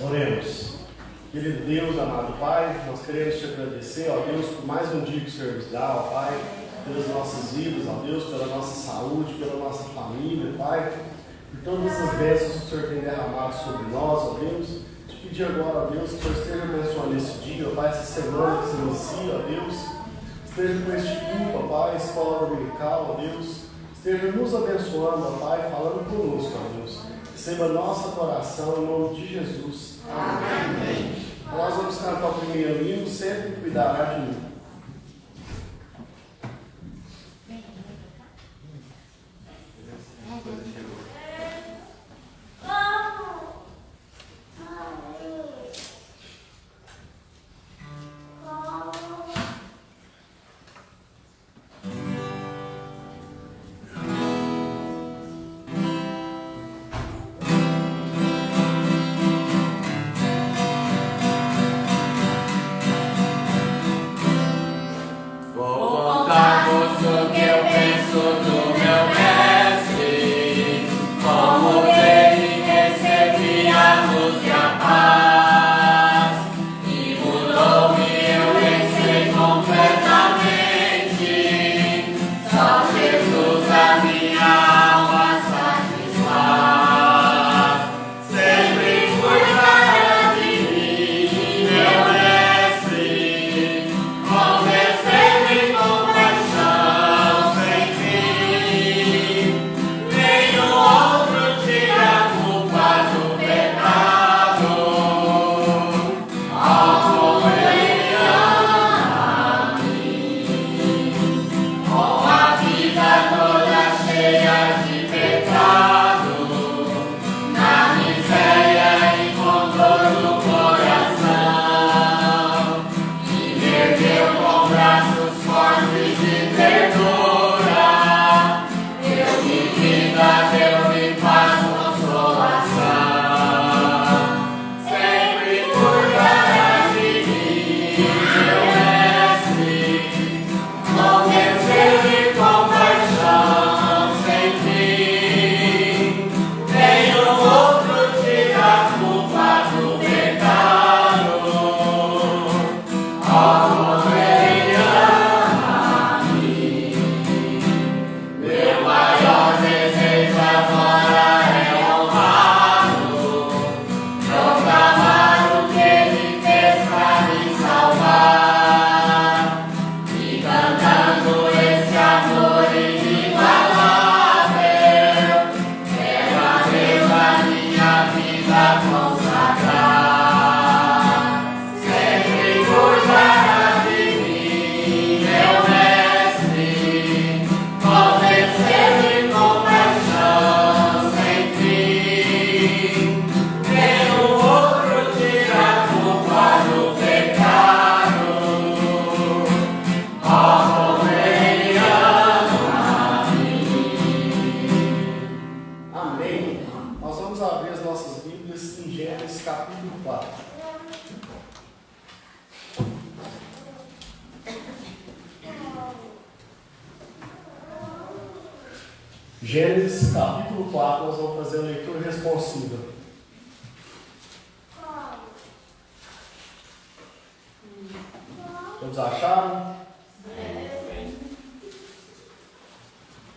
Oremos. Querido Deus, amado Pai, nós queremos te agradecer, ó Deus, por mais um dia que o Senhor nos dá, ó Pai, pelas nossas vidas, ó Deus, pela nossa saúde, pela nossa família, Pai, por todas essas bênçãos que o Senhor tem derramado sobre nós, ó Deus. Te pedir agora, ó Deus, que o Senhor esteja abençoando esse dia, ó Pai, essa semana que se inicia, ó Deus, esteja com este culto, ó Pai, escola dominical, ó Deus, esteja nos abençoando, ó Pai, falando conosco, ó Deus. Receba nossa oração em nome de Jesus. Amém. Nós vamos cantar o primeiro hino, sempre cuidará de mim. Gênesis capítulo 4, nós vamos fazer a leitura responsiva. Todos acharam?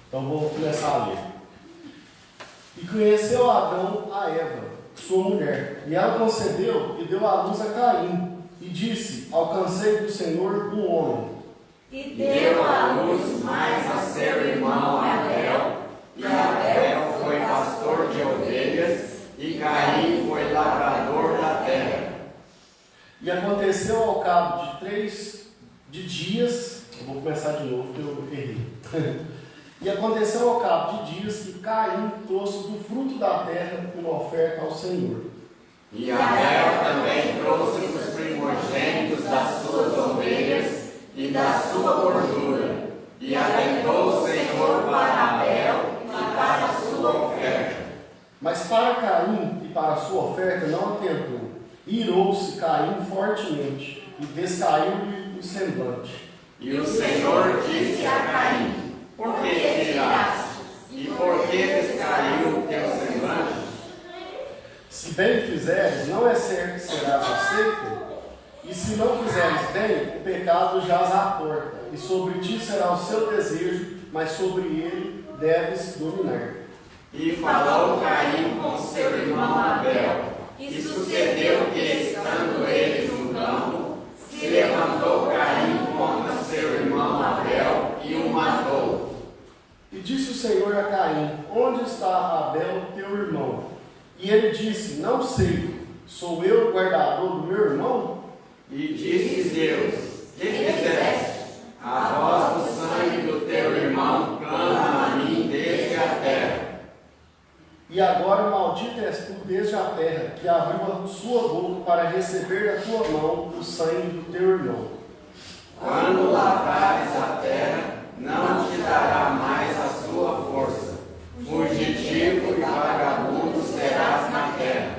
Então vou começar a ler. E conheceu Adão a Eva, sua mulher, e ela concebeu e deu à luz a Caim, e disse: alcancei do Senhor um homem. E deu à luz mais a seu irmão Abel. E Abel foi pastor de ovelhas, e Caim foi lavrador da terra. E aconteceu ao cabo de 3 dias, eu vou começar de novo porque eu errei. E aconteceu ao cabo de dias que Caim trouxe do fruto da terra uma oferta ao Senhor. E Abel também trouxe dos primogênitos das suas ovelhas e da sua gordura. E atentou o Senhor para Abel e para a sua oferta. Mas para Caim e para a sua oferta não atentou. Irou-se Caim fortemente e descaiu-lhe o semblante. E o Senhor disse a Caim: por que tiraste? E por que descaiu o teu semblante? Se bem fizeres, não é certo que serás aceito? E se não fizeres bem, o pecado jaz à porta, e sobre ti será o seu desejo, mas sobre ele deves dominar. E falou Caim com seu irmão Abel. E sucedeu que, estando eles no campo, se levantou Caim contra seu irmão Abel e o matou. E disse o Senhor a Caim: onde está Abel, teu irmão? E ele disse: não sei, sou eu o guardador do meu irmão? E disse Deus: que fizeste? A voz do sangue do teu irmão clama a mim desde a terra. E agora maldito és tu desde a terra, que abriu a sua boca para receber da tua mão o sangue do teu irmão. Quando lavrares a terra, não te dará mais a sua força. Fugitivo e vagabundo serás na terra.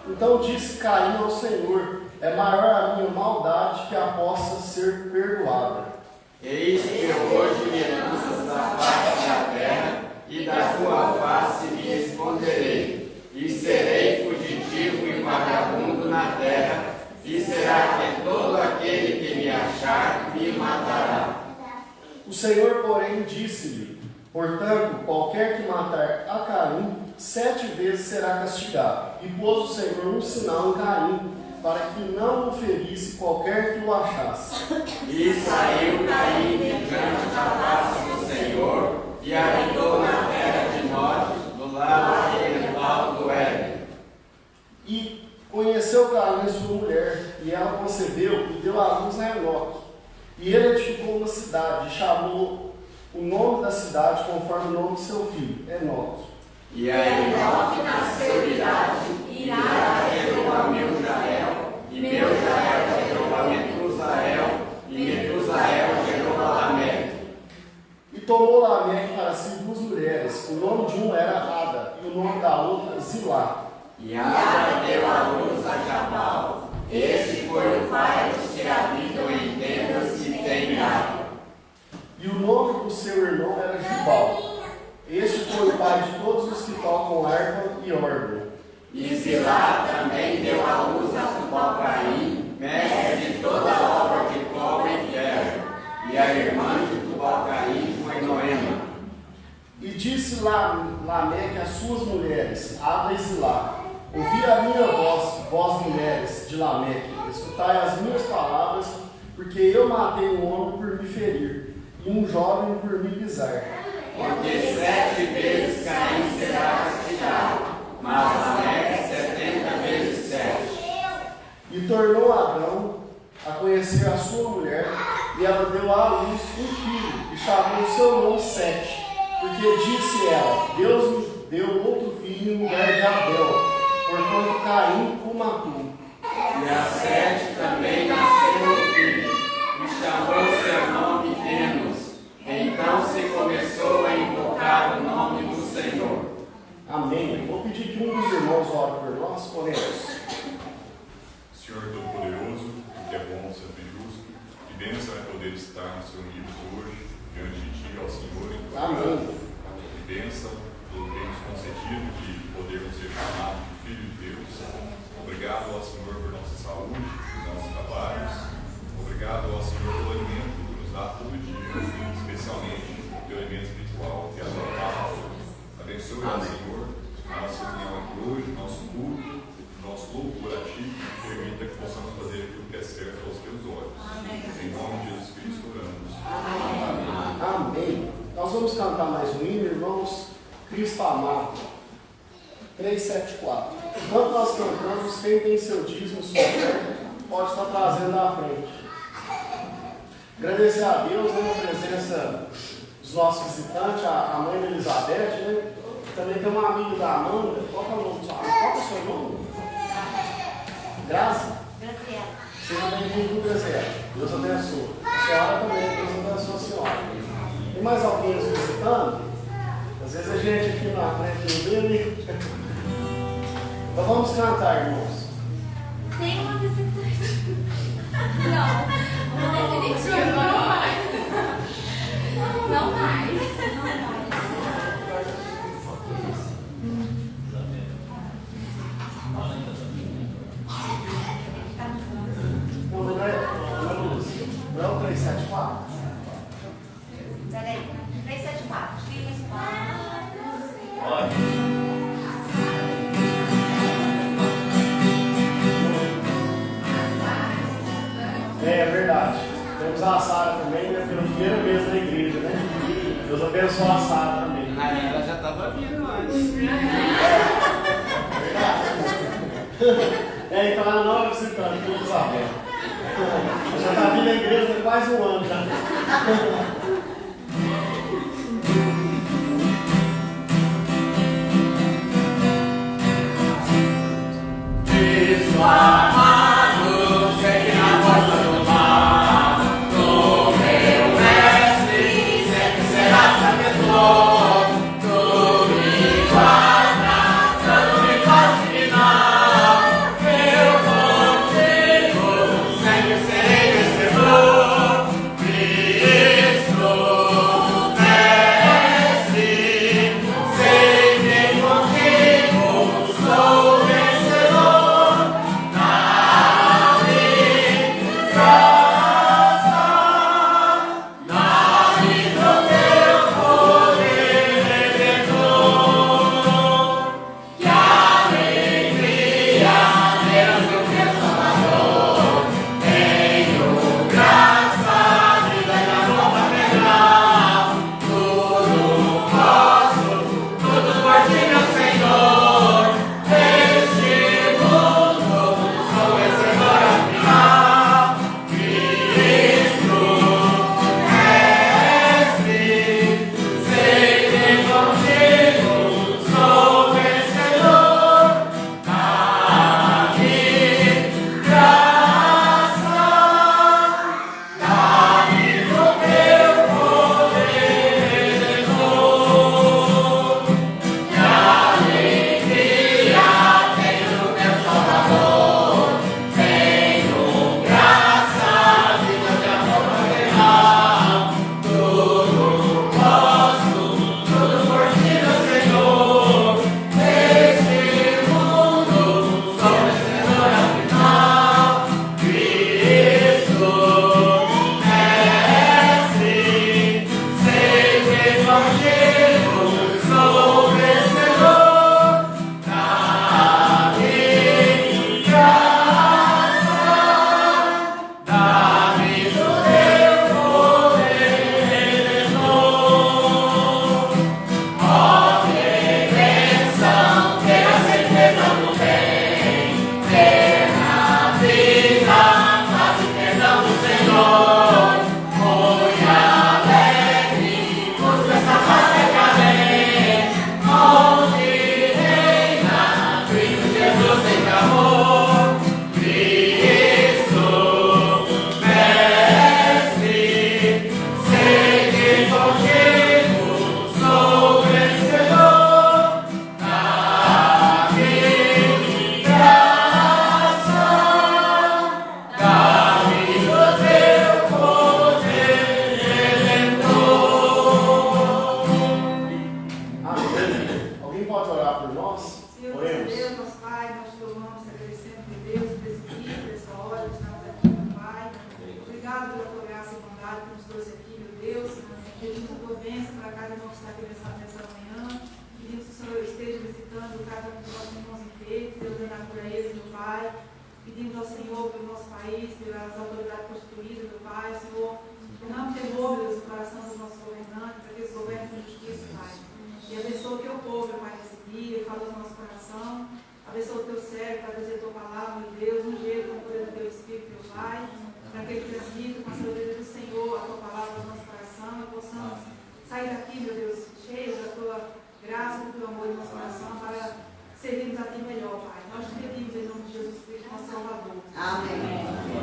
Então disse Caim ao Senhor: é maior a minha maldade que a possa ser perdoada. Eis que hoje me lanças da face da terra, e da tua face me esconderei, e serei fugitivo e vagabundo na terra, e será que todo aquele que me achar me matará. O Senhor, porém, disse-lhe: portanto, qualquer que matar a Caim, 7 vezes será castigado. E pôs o Senhor um sinal em Caim, para que não o ferisse qualquer que o achasse. E saiu Caim diante da face do Senhor, e habitou na terra de Nod, do lado oriental do Éden. E conheceu Caim sua mulher, e ela concebeu e deu à luz a Enoque. E ele edificou uma cidade, e chamou o nome da cidade conforme o nome de seu filho, Enoque. E a Enoque nasceu Irade, e Irade gerou a Meujael, e Meujael gerou a Metusael, e Metusael gerou a Lameque. E tomou Lameque para si 2 mulheres, o nome de uma era Ada, e o nome da outra Zilá. E Ada deu à luz a Jabal. Este foi o pai dos que habitam em tendas e têm água. E o nome do seu irmão era Jubal. Este foi o pai de todos os que tocam harpa e órgão. E Zilá também deu à luz a Tubal-Caim, mestre de toda a obra de cobre e ferro. E a irmã de Tubal-Caim foi Noema. E disse Lameque às suas mulheres, Ada e Zilá: ouvi a minha voz, vós mulheres de Lameque, escutai as minhas palavras, porque eu matei um homem por me ferir, e um jovem por me pisar. Porque 7 vezes Caim será castigado, mas Lameque 70 vezes 7. E tornou Adão a conhecer a sua mulher, e ela deu à luz um filho, e chamou o seu nome Sete, porque disse ela: Deus me deu outro filho em lugar de Abel, porquanto Caim o matou. E a Sete também nasceu um filho, e chamou seu nome Enos. Então se começou a invocar o nome do Senhor. Amém. Vou pedir que um dos irmãos ore por nós, oremos. Senhor Todo-Poderoso, que é bom, santo e justo, que bênção é poder estarmos reunidos hoje diante de Ti, ó Senhor, em tua Amém. casa. Que bênção pelo que nos concedido de podermos ser chamados de Filho de Deus. Obrigado, ó Senhor, por nossa saúde, por nossos trabalhos. Obrigado, ó Senhor, pelo alimento que nos dá todo dia, especialmente pelo alimento espiritual, que é a tua palavra. Abençoe, ó Senhor, a nossa reunião aqui hoje, nosso culto, nosso louvor a Ti, que permita que possamos fazer aquilo que é certo aos Teus olhos. Amém. Em nome de Jesus Cristo oramos. Amém. Amém. Nós vamos cantar mais um hino, irmãos. Cristo amado. 374. Enquanto nós cantamos, quem tem seu dízimo, sua oferta, pode estar trazendo à frente. Agradecer a Deus, né, a presença dos nossos visitantes, a mãe da Elizabeth, né? Também tem uma amiga da Amanda. Qual é o nome? Qual é o seu nome? Graça? Graciela. Seja bem-vindo, Graciela. Deus abençoe. A senhora também, Deus abençoe a senhora. Tem mais alguém nos visitando? Às vezes a gente aqui na frente não vê, né? Então vamos cantar, irmãos. Tem uma visitante. Não, uma definitiva, não mais. Não mais. É verdade. Temos a Sara também, né? Pela primeira vez na igreja, né? Deus abençoe a Sara também. Ela já estava vindo antes. Então ela não é visitante, todos sabem. Ela já está vindo à igreja há quase um ano já. Amado, segue na porta do mar, o meu mestre sempre será protetor, tu me guardas, quando me faz final, eu contigo sempre serei vencedor, Cristo, mestre, sei que contigo sou vencedor.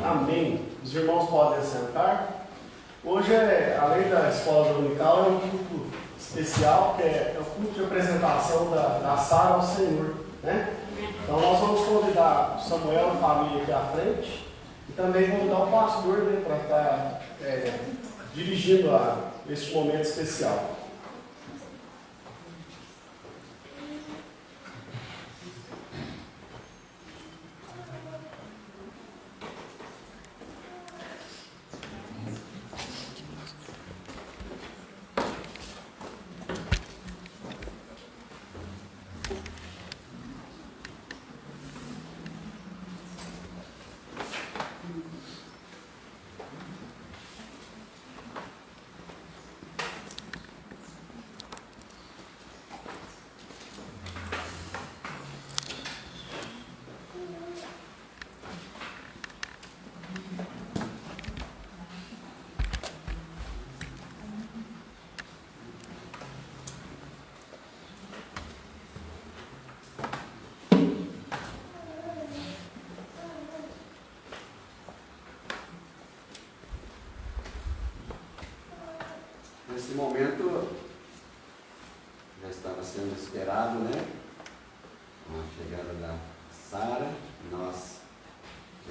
Amém. Os irmãos podem sentar. Hoje, além da escola dominical, é um culto especial, que é o culto de apresentação da Sara ao Senhor, né? Então nós vamos convidar o Samuel e a família aqui à frente e também convidar o pastor, né, para estar dirigindo este momento especial. momento já estava sendo esperado, né? Com a chegada da Sara, nós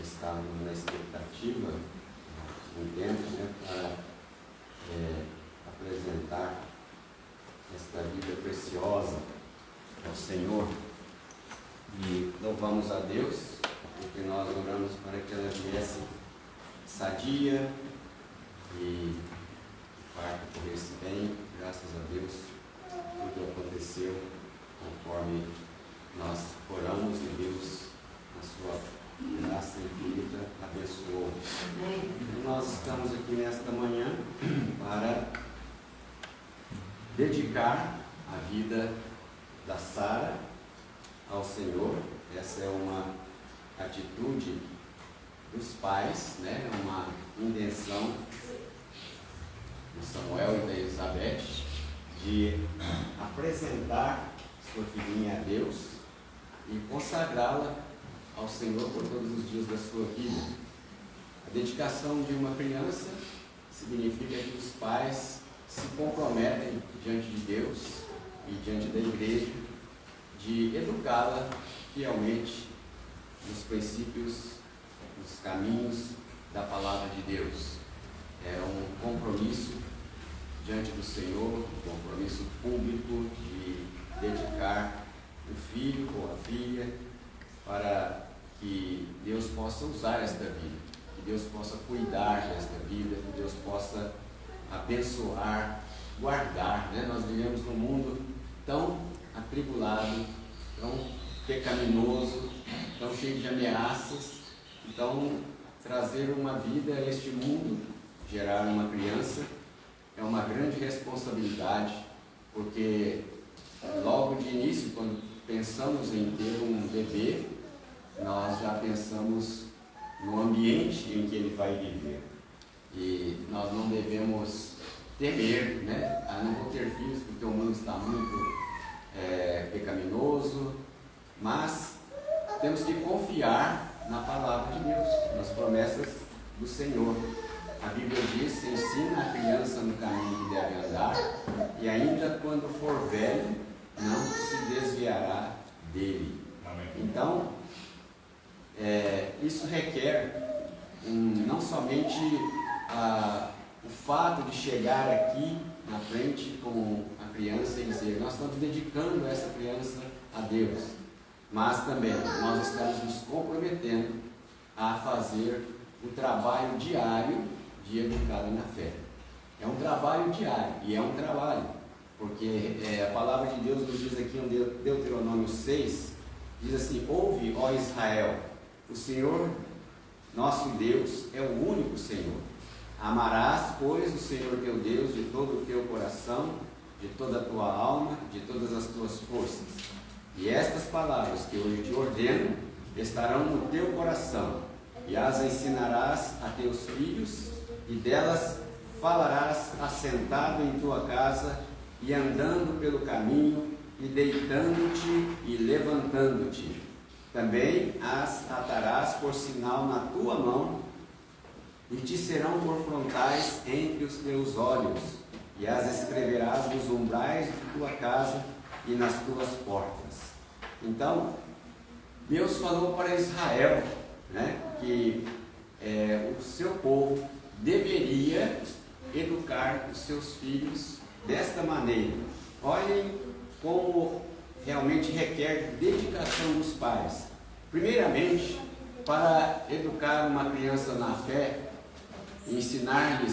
estávamos na expectativa, um tempo, né, para apresentar esta vida preciosa ao Senhor. E louvamos a Deus, porque nós oramos para que ela viesse sadia e o parto corresse bem. Graças a Deus, tudo aconteceu conforme nós oramos e Deus, na sua graça infinita, abençoou. E nós estamos aqui nesta manhã para dedicar a vida da Sara ao Senhor. Essa é uma atitude dos pais, né? Uma intenção de Samuel e da Elizabeth de apresentar sua filhinha a Deus e consagrá-la ao Senhor por todos os dias da sua vida. A dedicação de uma criança significa que os pais se comprometem diante de Deus e diante da igreja de educá-la fielmente nos princípios, nos caminhos da palavra de Deus. É um compromisso diante do Senhor, um compromisso público de dedicar o filho ou a filha para que Deus possa usar esta vida, que Deus possa cuidar desta vida, que Deus possa abençoar, guardar, né? Nós vivemos num mundo tão atribulado, tão pecaminoso, tão cheio de ameaças. Então, trazer uma vida a este mundo, gerar uma criança, é uma grande responsabilidade, porque logo de início, quando pensamos em ter um bebê, nós já pensamos no ambiente em que ele vai viver. E nós não devemos temer, né? Não vou ter filhos porque o mundo está muito pecaminoso, mas temos que confiar na palavra de Deus, nas promessas do Senhor. A Bíblia diz: ensina a criança no caminho que deve andar, e ainda quando for velho, não se desviará dele. Amém. Então, isso requer não somente o fato de chegar aqui na frente com a criança e dizer: nós estamos dedicando essa criança a Deus, mas também nós estamos nos comprometendo a fazer o trabalho diário de educá-la na fé. É um trabalho diário, e é um trabalho, porque a palavra de Deus nos diz aqui em Deuteronômio 6, diz assim: ouve, ó Israel, o Senhor nosso Deus é o único Senhor. Amarás, pois, o Senhor teu Deus de todo o teu coração, de toda a tua alma, de todas as tuas forças. E estas palavras que hoje te ordeno estarão no teu coração, e as ensinarás a teus filhos, e delas falarás assentado em tua casa, e andando pelo caminho, e deitando-te e levantando-te. Também as atarás por sinal na tua mão, e te serão por frontais entre os teus olhos, e as escreverás nos umbrais de tua casa e nas tuas portas. Então, Deus falou para Israel, né, que o seu povo deveria educar os seus filhos desta maneira. Olhem como realmente requer dedicação dos pais. Primeiramente, para educar uma criança na fé, ensinar-lhe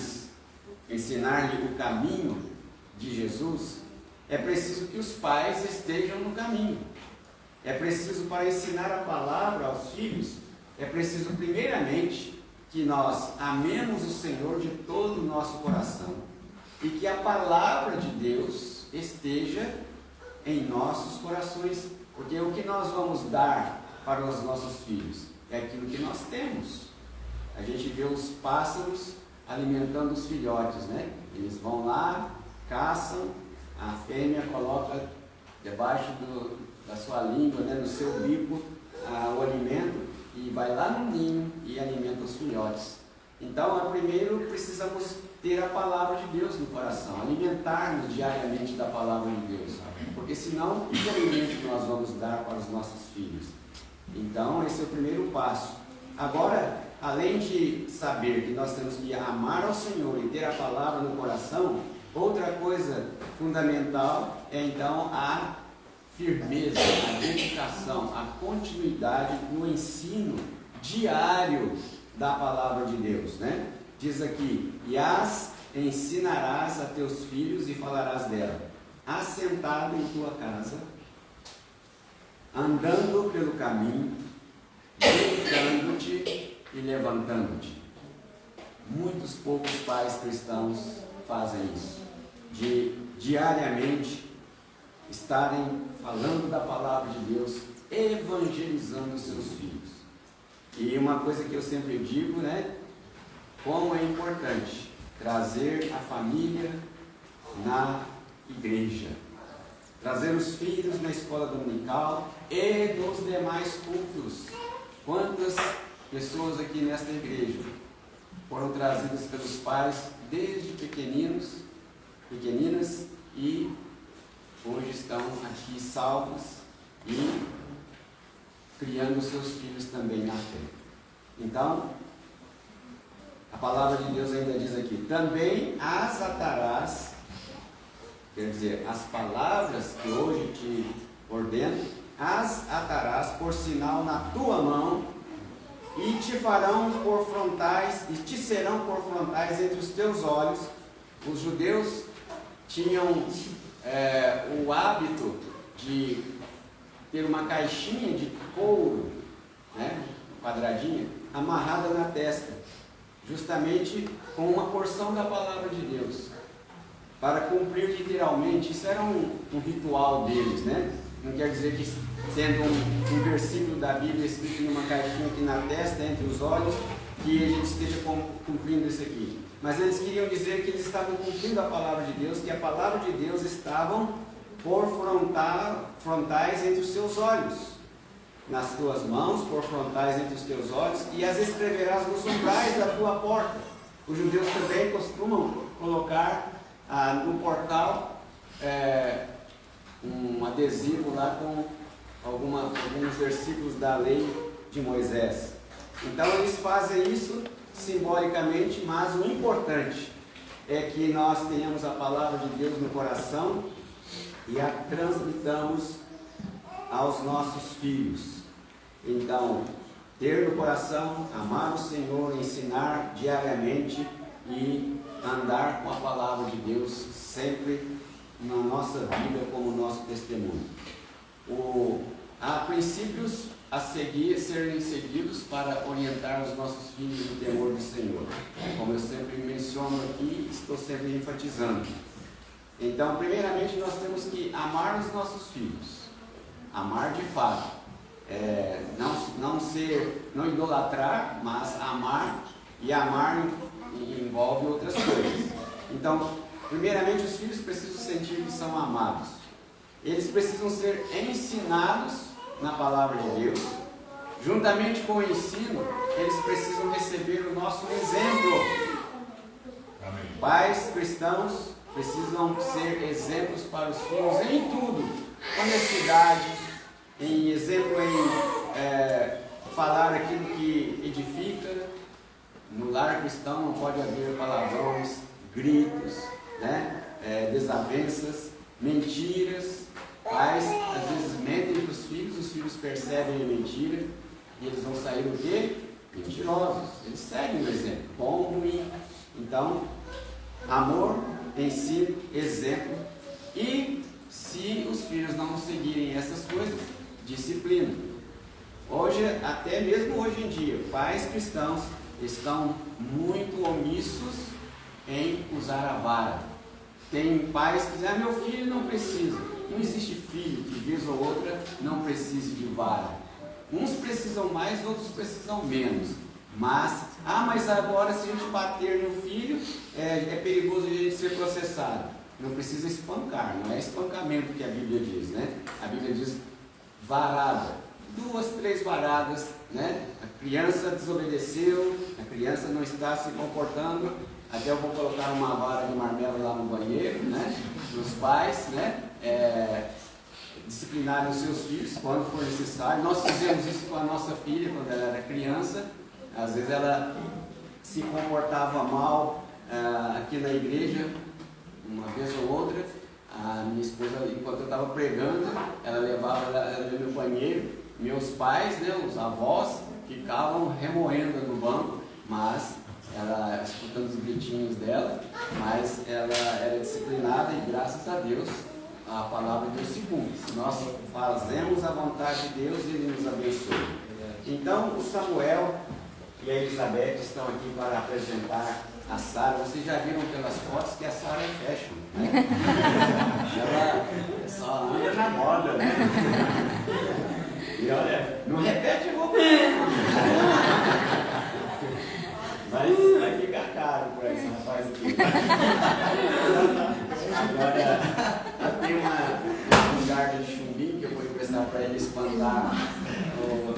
o caminho de Jesus, é preciso que os pais estejam no caminho. É preciso, para ensinar a palavra aos filhos, é preciso primeiramente que nós amemos o Senhor de todo o nosso coração e que a palavra de Deus esteja em nossos corações, porque o que nós vamos dar para os nossos filhos é aquilo que nós temos. A gente vê os pássaros alimentando os filhotes, né? Eles vão lá, caçam, a fêmea coloca debaixo da sua língua, né, no seu bico, o alimento, e vai lá no ninho e alimenta os filhotes. Então, primeiro precisamos ter a palavra de Deus no coração, alimentar-nos diariamente da palavra de Deus, porque senão, que alimento nós vamos dar para os nossos filhos? Então, esse é o primeiro passo. Agora, além de saber que nós temos que amar ao Senhor e ter a palavra no coração, outra coisa fundamental é então a firmeza, a dedicação, a continuidade no ensino diário da palavra de Deus, né? Diz aqui: e as ensinarás a teus filhos e falarás dela, assentado em tua casa, andando pelo caminho, deitando-te e levantando-te. Muitos poucos pais cristãos fazem isso, de diariamente estarem falando da palavra de Deus, evangelizando os seus filhos. E uma coisa que eu sempre digo, né? Como é importante trazer a família na igreja, trazer os filhos na escola dominical e nos demais cultos. Quantas pessoas aqui nesta igreja foram trazidas pelos pais desde pequeninas e hoje estão aqui salvos e criando seus filhos também na fé. Então, a palavra de Deus ainda diz aqui: também as atarás, quer dizer, as palavras que hoje te ordeno, as atarás por sinal na tua mão, e te farão por frontais, e te serão por frontais entre os teus olhos. Os judeus tinham o hábito de ter uma caixinha de couro, né, quadradinha, amarrada na testa, justamente com uma porção da palavra de Deus, para cumprir literalmente. Isso era um ritual deles, né? Não quer dizer que, tendo um versículo da Bíblia escrito numa caixinha aqui na testa, entre os olhos, que a gente esteja cumprindo isso aqui. Mas eles queriam dizer que eles estavam cumprindo a palavra de Deus, que a palavra de Deus estavam por frontais entre os seus olhos, nas tuas mãos, por frontais entre os teus olhos, e as escreverás nos umbrais da tua porta. Os judeus também costumam colocar no portal um adesivo lá com alguns versículos da lei de Moisés. Então eles fazem isso simbolicamente, mas o importante é que nós tenhamos a palavra de Deus no coração e a transmitamos aos nossos filhos. Então, ter no coração, amar o Senhor, ensinar diariamente e andar com a palavra de Deus sempre na nossa vida como nosso testemunho. Há princípios a serem seguidos para orientar os nossos filhos no temor do Senhor, como eu sempre menciono aqui, estou sempre enfatizando. Então, primeiramente, nós temos que amar os nossos filhos, amar de fato, não idolatrar, mas amar, e amar envolve outras coisas. Então, primeiramente, os filhos precisam sentir que são amados, eles precisam ser ensinados na palavra de Deus. Juntamente com o ensino, eles precisam receber o nosso exemplo. Amém. Pais cristãos precisam ser exemplos para os filhos em tudo, honestidade, em exemplo em falar aquilo que edifica. No lar cristão não pode haver palavrões, gritos, né? Desavenças, mentiras. Pais às vezes mentem para os filhos percebem a mentira e eles vão sair o quê? Mentirosos. Eles seguem o exemplo, bom ou ruim. Então, amor, ensino, exemplo. E se os filhos não seguirem essas coisas, disciplina. Hoje, até mesmo hoje em dia, pais cristãos estão muito omissos em usar a vara. Tem pais que dizem: meu filho não precisa. Não existe filho que, vez ou outra, não precise de vara. Uns precisam mais, outros precisam menos. Mas agora se a gente bater no filho, é perigoso a gente ser processado. Não precisa espancar, não é espancamento que a Bíblia diz, né? A Bíblia diz varada, 2, 3 varadas, né? A criança desobedeceu, a criança não está se comportando, Até eu vou colocar uma vara de marmelo lá no banheiro, né? Dos pais, né? Disciplinarem os seus filhos quando for necessário. Nós fizemos isso com a nossa filha quando ela era criança. Às vezes ela se comportava mal aqui na igreja, uma vez ou outra. A minha esposa, enquanto eu estava pregando, ela levava ela no banheiro. Meus pais, né, os avós, ficavam remoendo no banco, mas ela, escutando os gritinhos dela, mas ela era disciplinada e graças a Deus a palavra de Deus se cumpre. Se nós fazemos a vontade de Deus, Ele nos abençoa. Então, o Samuel e a Elizabeth estão aqui para apresentar a Sara. Vocês já viram pelas fotos que a Sara é fashion, né? Ela só anda na moda, né? E olha, não repete roupa. Mas vai ficar caro para esse rapaz aqui. Agora, eu tenho um lugar de chumbinho que eu vou emprestar para ele espantar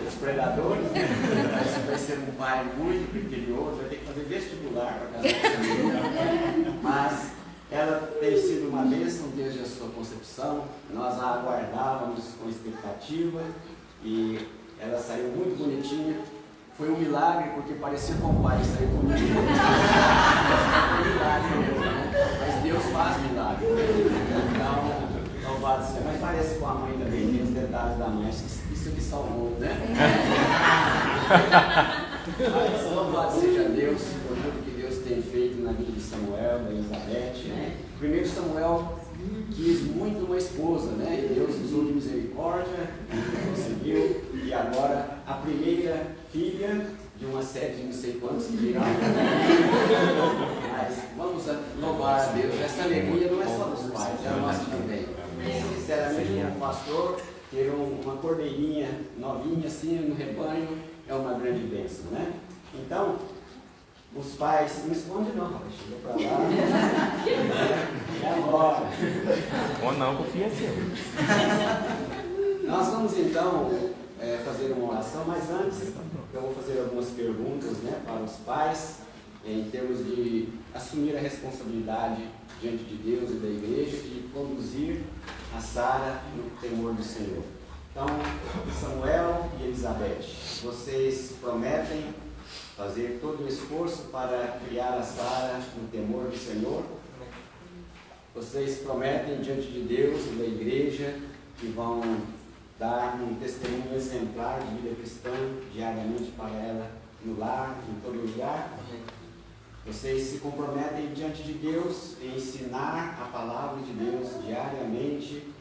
os predadores. Vai ser um pai muito criterioso, vai ter que fazer vestibular para casar com ele. Mas ela tem sido uma bênção desde a sua concepção. Nós a aguardávamos com expectativa e ela saiu muito bonitinha. Foi um milagre, porque parecia com o pai sair comigo. Foi um milagre mesmo, né? Mas Deus faz milagre. Então, louvado seja. Mas parece com a mãe também, tem os detalhes da mãe. Acho que isso que salvou, né? Mas louvado seja Deus por tudo que Deus tem feito na vida de Samuel, da Elizabeth, né? Primeiro Samuel quis muito uma esposa, né? E Deus usou de misericórdia, conseguiu, e agora a primeira filha de uma série de não sei quantos que virá. Mas vamos louvar a Deus. Essa alegria não é só dos pais, é nossa também. Sinceramente, como pastor, ter uma cordeirinha novinha assim no rebanho é uma grande bênção, né? Então, os pais, não esconde não, chega para lá. É agora. Ou não, confia assim. Nós vamos então fazer uma oração, mas antes eu vou fazer algumas perguntas, né, para os pais, em termos de assumir a responsabilidade diante de Deus e da igreja de conduzir a Sara no temor do Senhor. Então, Samuel e Elizabeth, vocês prometem fazer todo o esforço para criar a Sara no temor do Senhor? Vocês prometem diante de Deus e da igreja que vão dar um testemunho exemplar de vida cristã diariamente para ela no lar, em todo lugar? Vocês se comprometem diante de Deus em ensinar a palavra de Deus diariamente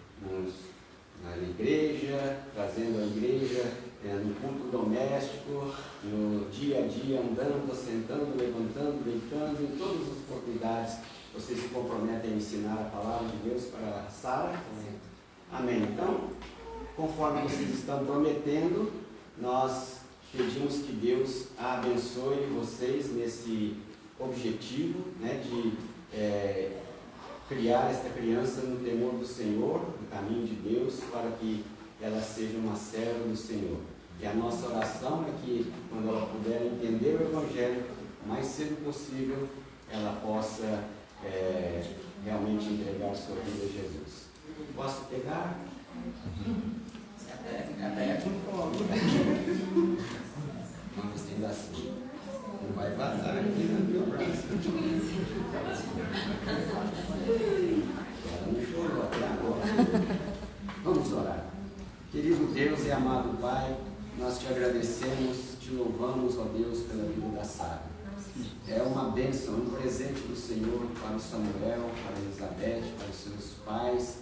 na igreja, trazendo a igreja no culto doméstico, no dia a dia, andando, sentando, levantando, deitando, em todas as oportunidades, vocês se comprometem a ensinar a palavra de Deus para Sara? Amém. Então, conforme vocês estão prometendo, nós pedimos que Deus abençoe vocês nesse objetivo, né, de criar esta criança no temor do Senhor, no caminho de Deus, para que ela seja uma serva do Senhor. E a nossa oração é que, quando ela puder entender o Evangelho, o mais cedo possível, ela possa realmente entregar sua vida a Jesus. Posso pegar? Até com fome. Vamos ter assim. Não vai vazar aqui no meu braço. Ela não chorou até agora. Vamos orar. Querido Deus e amado Pai, nós te agradecemos, te louvamos, ó Deus, pela vida da Sara. É uma bênção, um presente do Senhor para o Samuel, para a Elizabeth, para os seus pais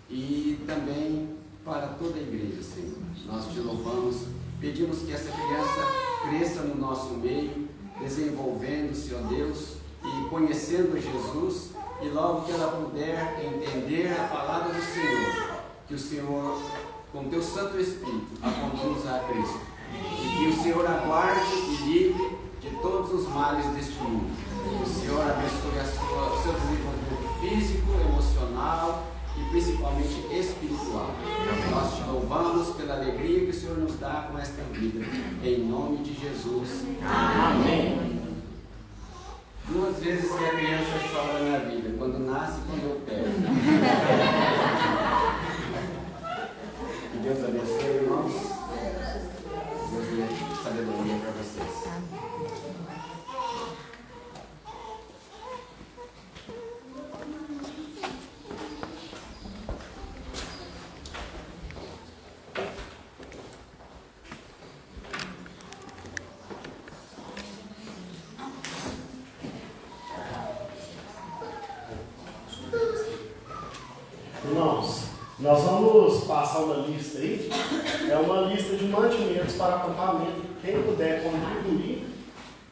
e também para toda a igreja, Senhor. Nós te louvamos, pedimos que essa criança cresça no nosso meio, desenvolvendo-se, ó Deus, e conhecendo Jesus, e logo que ela puder entender a palavra do Senhor, que o Senhor, com teu Santo Espírito, a conduza a Cristo, e que o Senhor aguarde e livre de todos os males deste mundo. Que o Senhor abençoe o seu desenvolvimento físico, emocional e principalmente espiritual. Nós te louvamos pela alegria que o Senhor nos dá com esta vida. Em nome de Jesus. Amém. Duas duas vezes que a criança chora na vida, quando nasce e quando opera. Que Deus abençoe, irmãos. Deus dê sabedoria para vocês. Irmãos, nós vamos passar uma lista aí. É uma lista de mantimentos para acampamento. Quem puder contribuir,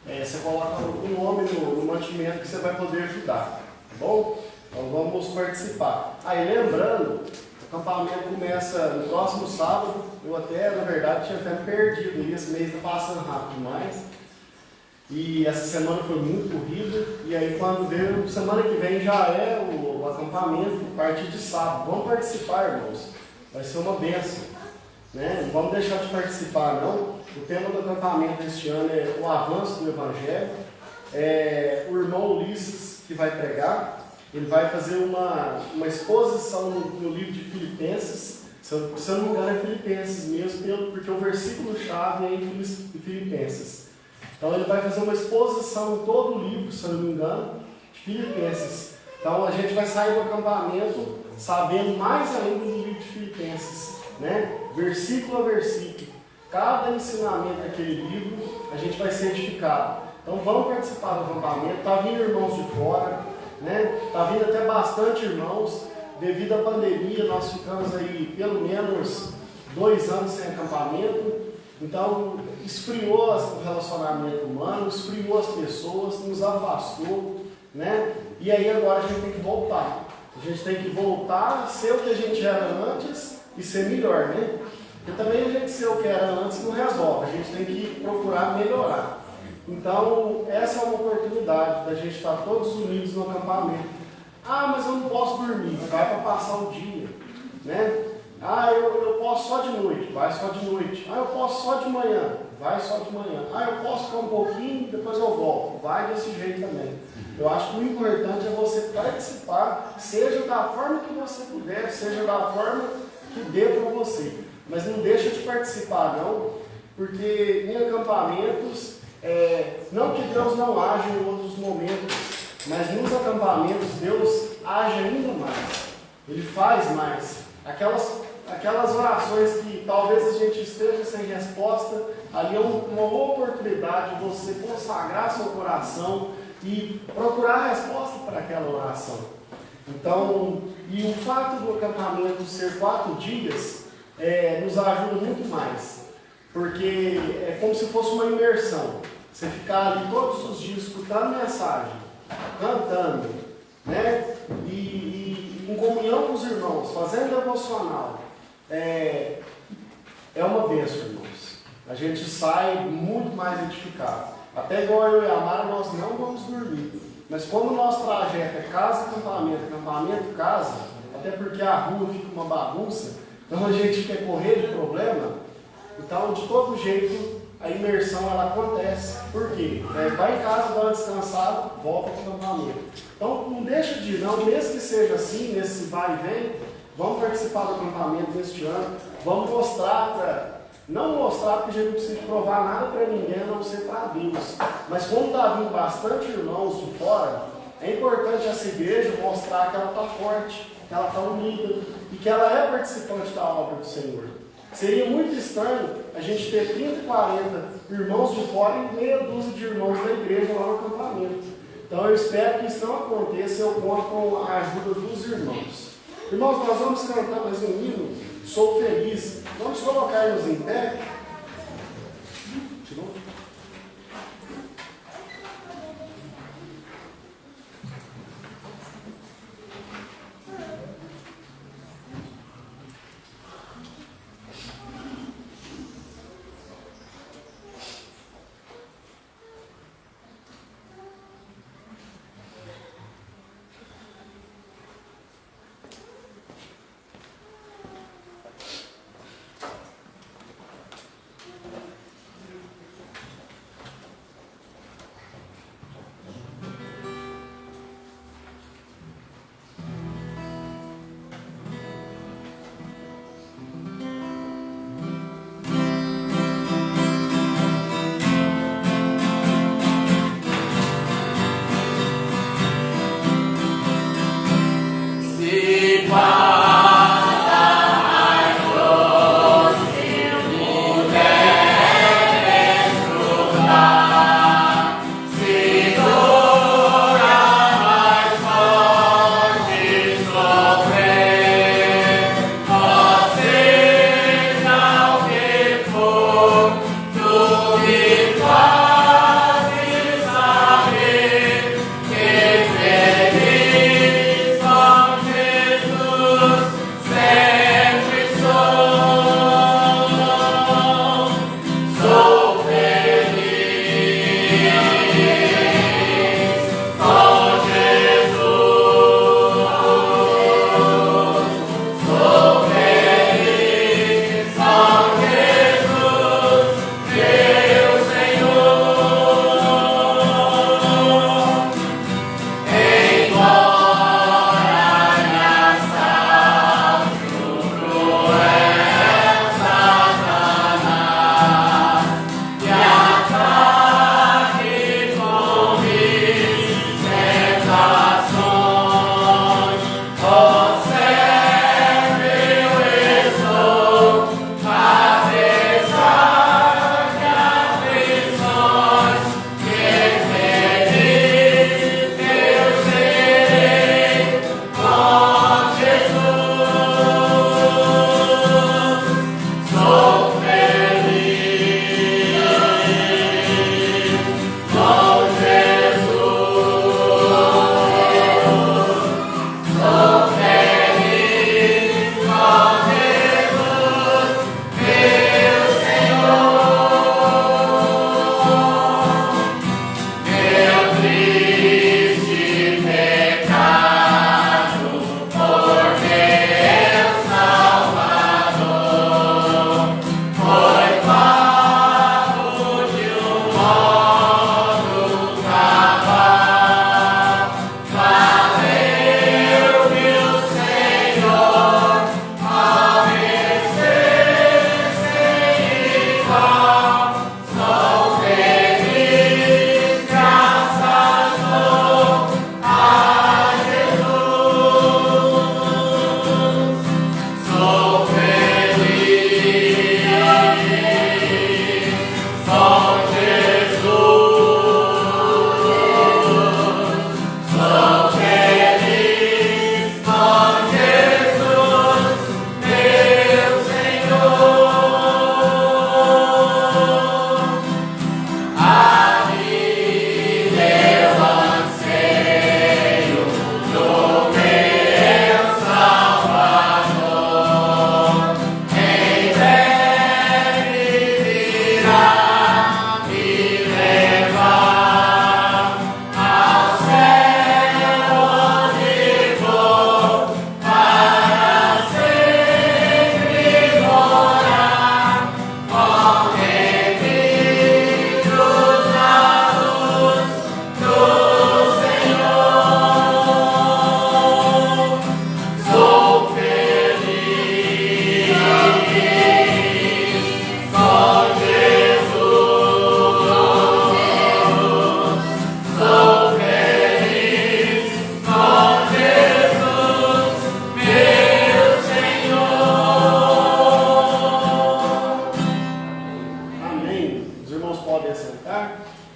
você coloca o nome no mantimento que você vai poder ajudar. Tá bom? Então vamos participar. Aí lembrando, o acampamento começa no próximo sábado. Eu até, na verdade, tinha até perdido. E esse mês está passando rápido demais. E essa semana foi muito corrida. E aí quando veio, semana que vem já é o acampamento, a partir de sábado. Vamos participar, irmãos. Vai ser uma bênção. Né? Não vamos deixar de participar, não. O tema do acampamento este ano é o avanço do Evangelho. O irmão Ulisses que vai pregar. Ele vai fazer uma exposição no livro de Filipenses. Se eu não me engano é Filipenses mesmo, porque o versículo-chave é em Filipenses. Então ele vai fazer uma exposição em todo o livro, se eu não me engano, de Filipenses. Então a gente vai sair do acampamento sabendo mais ainda do livro de Filipenses, né? Versículo a versículo. Cada ensinamento daquele livro a gente vai ser edificado. Então vamos participar do acampamento. Está vindo irmãos de fora, né? Está vindo até bastante irmãos. Devido à pandemia nós ficamos aí pelo menos 2 anos sem acampamento. Então, esfriou o relacionamento humano, esfriou as pessoas, nos afastou, né? E aí agora a gente tem que voltar. A gente tem que voltar a ser o que a gente era antes e ser melhor, né? Porque também a gente ser o que era antes não resolve, a gente tem que procurar melhorar. Então, essa é uma oportunidade da gente estar todos unidos no acampamento. Ah, mas eu não posso dormir, vai para passar o dia, né? Ah, eu posso só de noite, vai só de noite. Ah, eu posso só de manhã, vai só de manhã. Ah, eu posso ficar um pouquinho, depois eu volto. Vai desse jeito também. Eu acho que o importante é você participar, seja da forma que você puder, seja da forma que dê para você. Mas não deixa de participar, não, porque em acampamentos, não que Deus não age em outros momentos, mas nos acampamentos Deus age ainda mais. Ele faz mais. Aquelas orações que talvez a gente esteja sem resposta, ali é uma oportunidade de você consagrar seu coração e procurar a resposta para aquela oração. Então, e o fato do acampamento ser 4 dias nos ajuda muito mais, porque é como se fosse uma imersão. Você ficar ali todos os dias escutando mensagem, cantando, né? E em comunhão com os irmãos, fazendo devocional. É uma bênção, irmãos. A gente sai muito mais edificado. Até igual eu e a Mara, nós não vamos dormir. Mas como o nosso trajeto é casa, acampamento, casa, até porque a rua fica uma bagunça, então a gente quer correr de problema, então de todo jeito a imersão ela acontece. Por quê? Vai em casa, dá uma descansada, volta para o acampamento. Então não deixa de ir, não, mesmo que seja assim, nesse vai e vem, vamos participar do acampamento neste ano, vamos mostrar não mostrar porque a gente não precisa provar nada para ninguém, a não ser para Deus. Mas como está vindo bastante irmãos de fora, é importante essa igreja mostrar que ela está forte, que ela está unida e que ela é participante da obra do Senhor. Seria muito estranho a gente ter 30, 40 irmãos de fora e meia dúzia de irmãos da igreja lá no acampamento. Então eu espero que isso não aconteça, eu conto com a ajuda dos irmãos. Irmãos, nós vamos cantar mais um hino, Sou Feliz. Vamos colocar-nos em pé. De novo.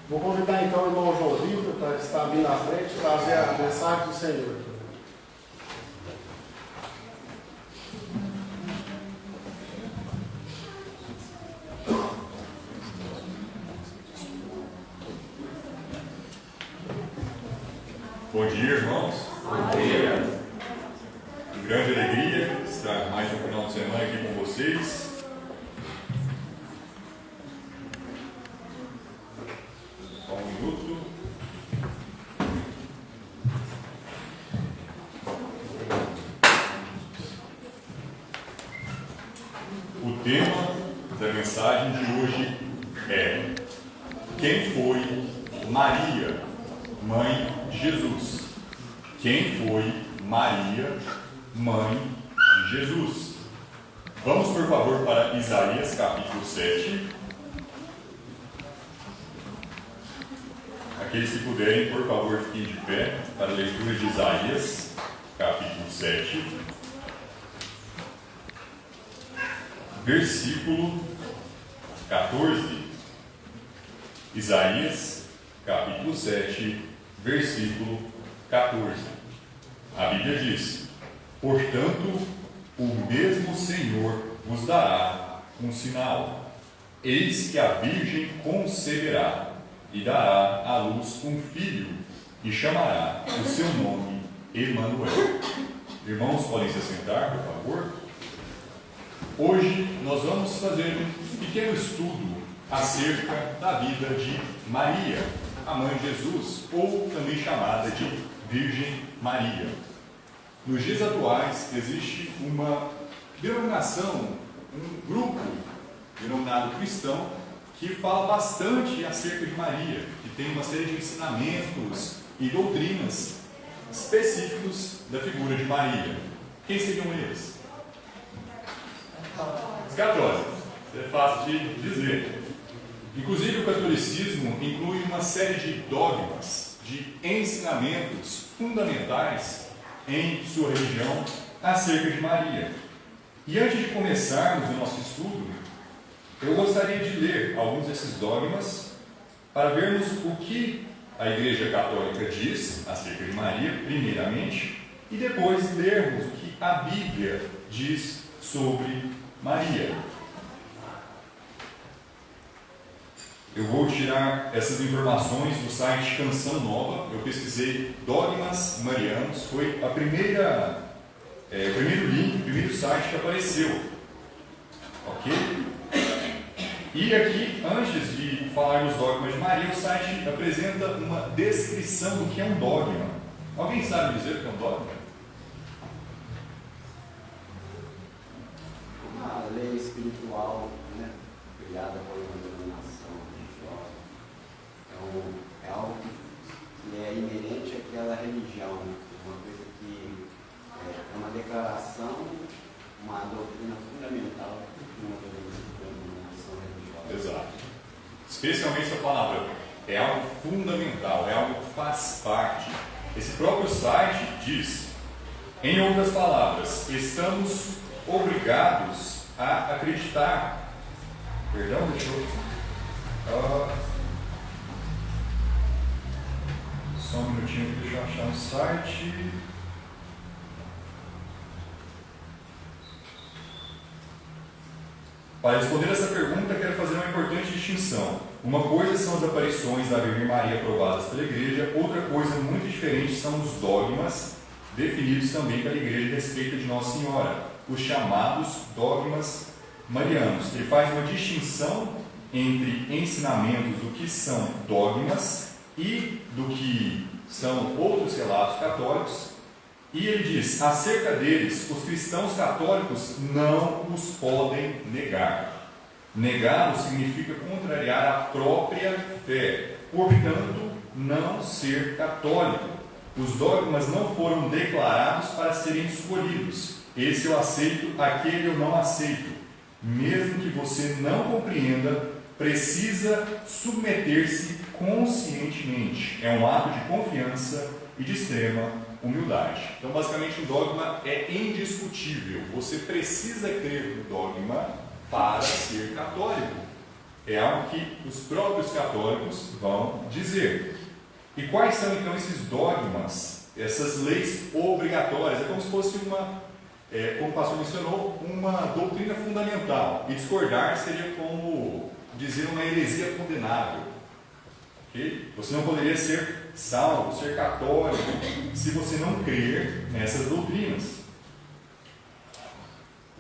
Vou convidar então o irmão João Vitor para estar vindo à frente trazer a mensagem do Senhor. Bom dia, irmãos. Bom dia. Com grande alegria estar mais um final de semana aqui com vocês. Só um minuto. O tema da mensagem de hoje é: quem foi Maria, mãe de Jesus? Quem foi Maria, mãe de Jesus? Vamos, por favor, para Isaías capítulo 7. Aqueles que puderem, por favor, fiquem de pé para a leitura de Isaías capítulo 7, versículo 14. Isaías capítulo 7, versículo 14. A Bíblia diz: portanto, o mesmo Senhor vos dará um sinal. Eis que a Virgem conceberá e dará à luz um filho, e chamará o seu nome Emanuel. Irmãos, podem se sentar, por favor. Hoje nós vamos fazer um pequeno estudo acerca da vida de Maria, a mãe de Jesus, ou também chamada de Virgem Maria. Nos dias atuais existe uma denominação, um grupo denominado cristão, que fala bastante acerca de Maria, que tem uma série de ensinamentos e doutrinas específicos da figura de Maria. Quem seriam eles? Os católicos. É fácil de dizer. Inclusive, o catolicismo inclui uma série de dogmas, de ensinamentos fundamentais em sua religião acerca de Maria. E antes de começarmos o nosso estudo, eu gostaria de ler alguns desses dogmas para vermos o que a Igreja Católica diz acerca de Maria, primeiramente, e depois lermos o que a Bíblia diz sobre Maria. Eu vou tirar essas informações do site Canção Nova. Eu pesquisei dogmas marianos, foi o primeiro link, o primeiro site que apareceu. Ok? E aqui, antes de falar dos dogmas de Maria, o site apresenta uma descrição do que é um dogma. Alguém sabe dizer o que é um dogma? Uma lei espiritual, né, criada por uma denominação religiosa. Então, é algo que é inerente àquela religião, uma coisa que é uma declaração, uma doutrina fundamental de uma denominação religiosa. Exato. Especialmente essa palavra é algo fundamental, é algo que faz parte. Esse próprio site diz, em outras palavras, estamos obrigados a acreditar. Perdão, deixa eu. Só um minutinho, deixa eu achar o site. Para responder essa pergunta, quero fazer uma importante distinção. Uma coisa são as aparições da Virgem Maria aprovadas pela Igreja, outra coisa muito diferente são os dogmas definidos também pela Igreja a respeito de Nossa Senhora, os chamados dogmas marianos. Ele faz uma distinção entre ensinamentos do que são dogmas e do que são outros relatos católicos, e ele diz, acerca deles, os cristãos católicos não os podem negar. Negá-los significa contrariar a própria fé, portanto, não ser católico. Os dogmas não foram declarados para serem escolhidos. Esse eu aceito, aquele eu não aceito. Mesmo que você não compreenda, precisa submeter-se conscientemente. É um ato de confiança e de extrema humildade. Então, basicamente, o dogma é indiscutível. Você precisa crer no dogma para ser católico. É algo que os próprios católicos vão dizer. E quais são então esses dogmas, essas leis obrigatórias? É como se fosse como o pastor mencionou, uma doutrina fundamental. E discordar seria como dizer uma heresia condenável. Okay? Você não poderia ser salvo, ser católico, se você não crer nessas doutrinas.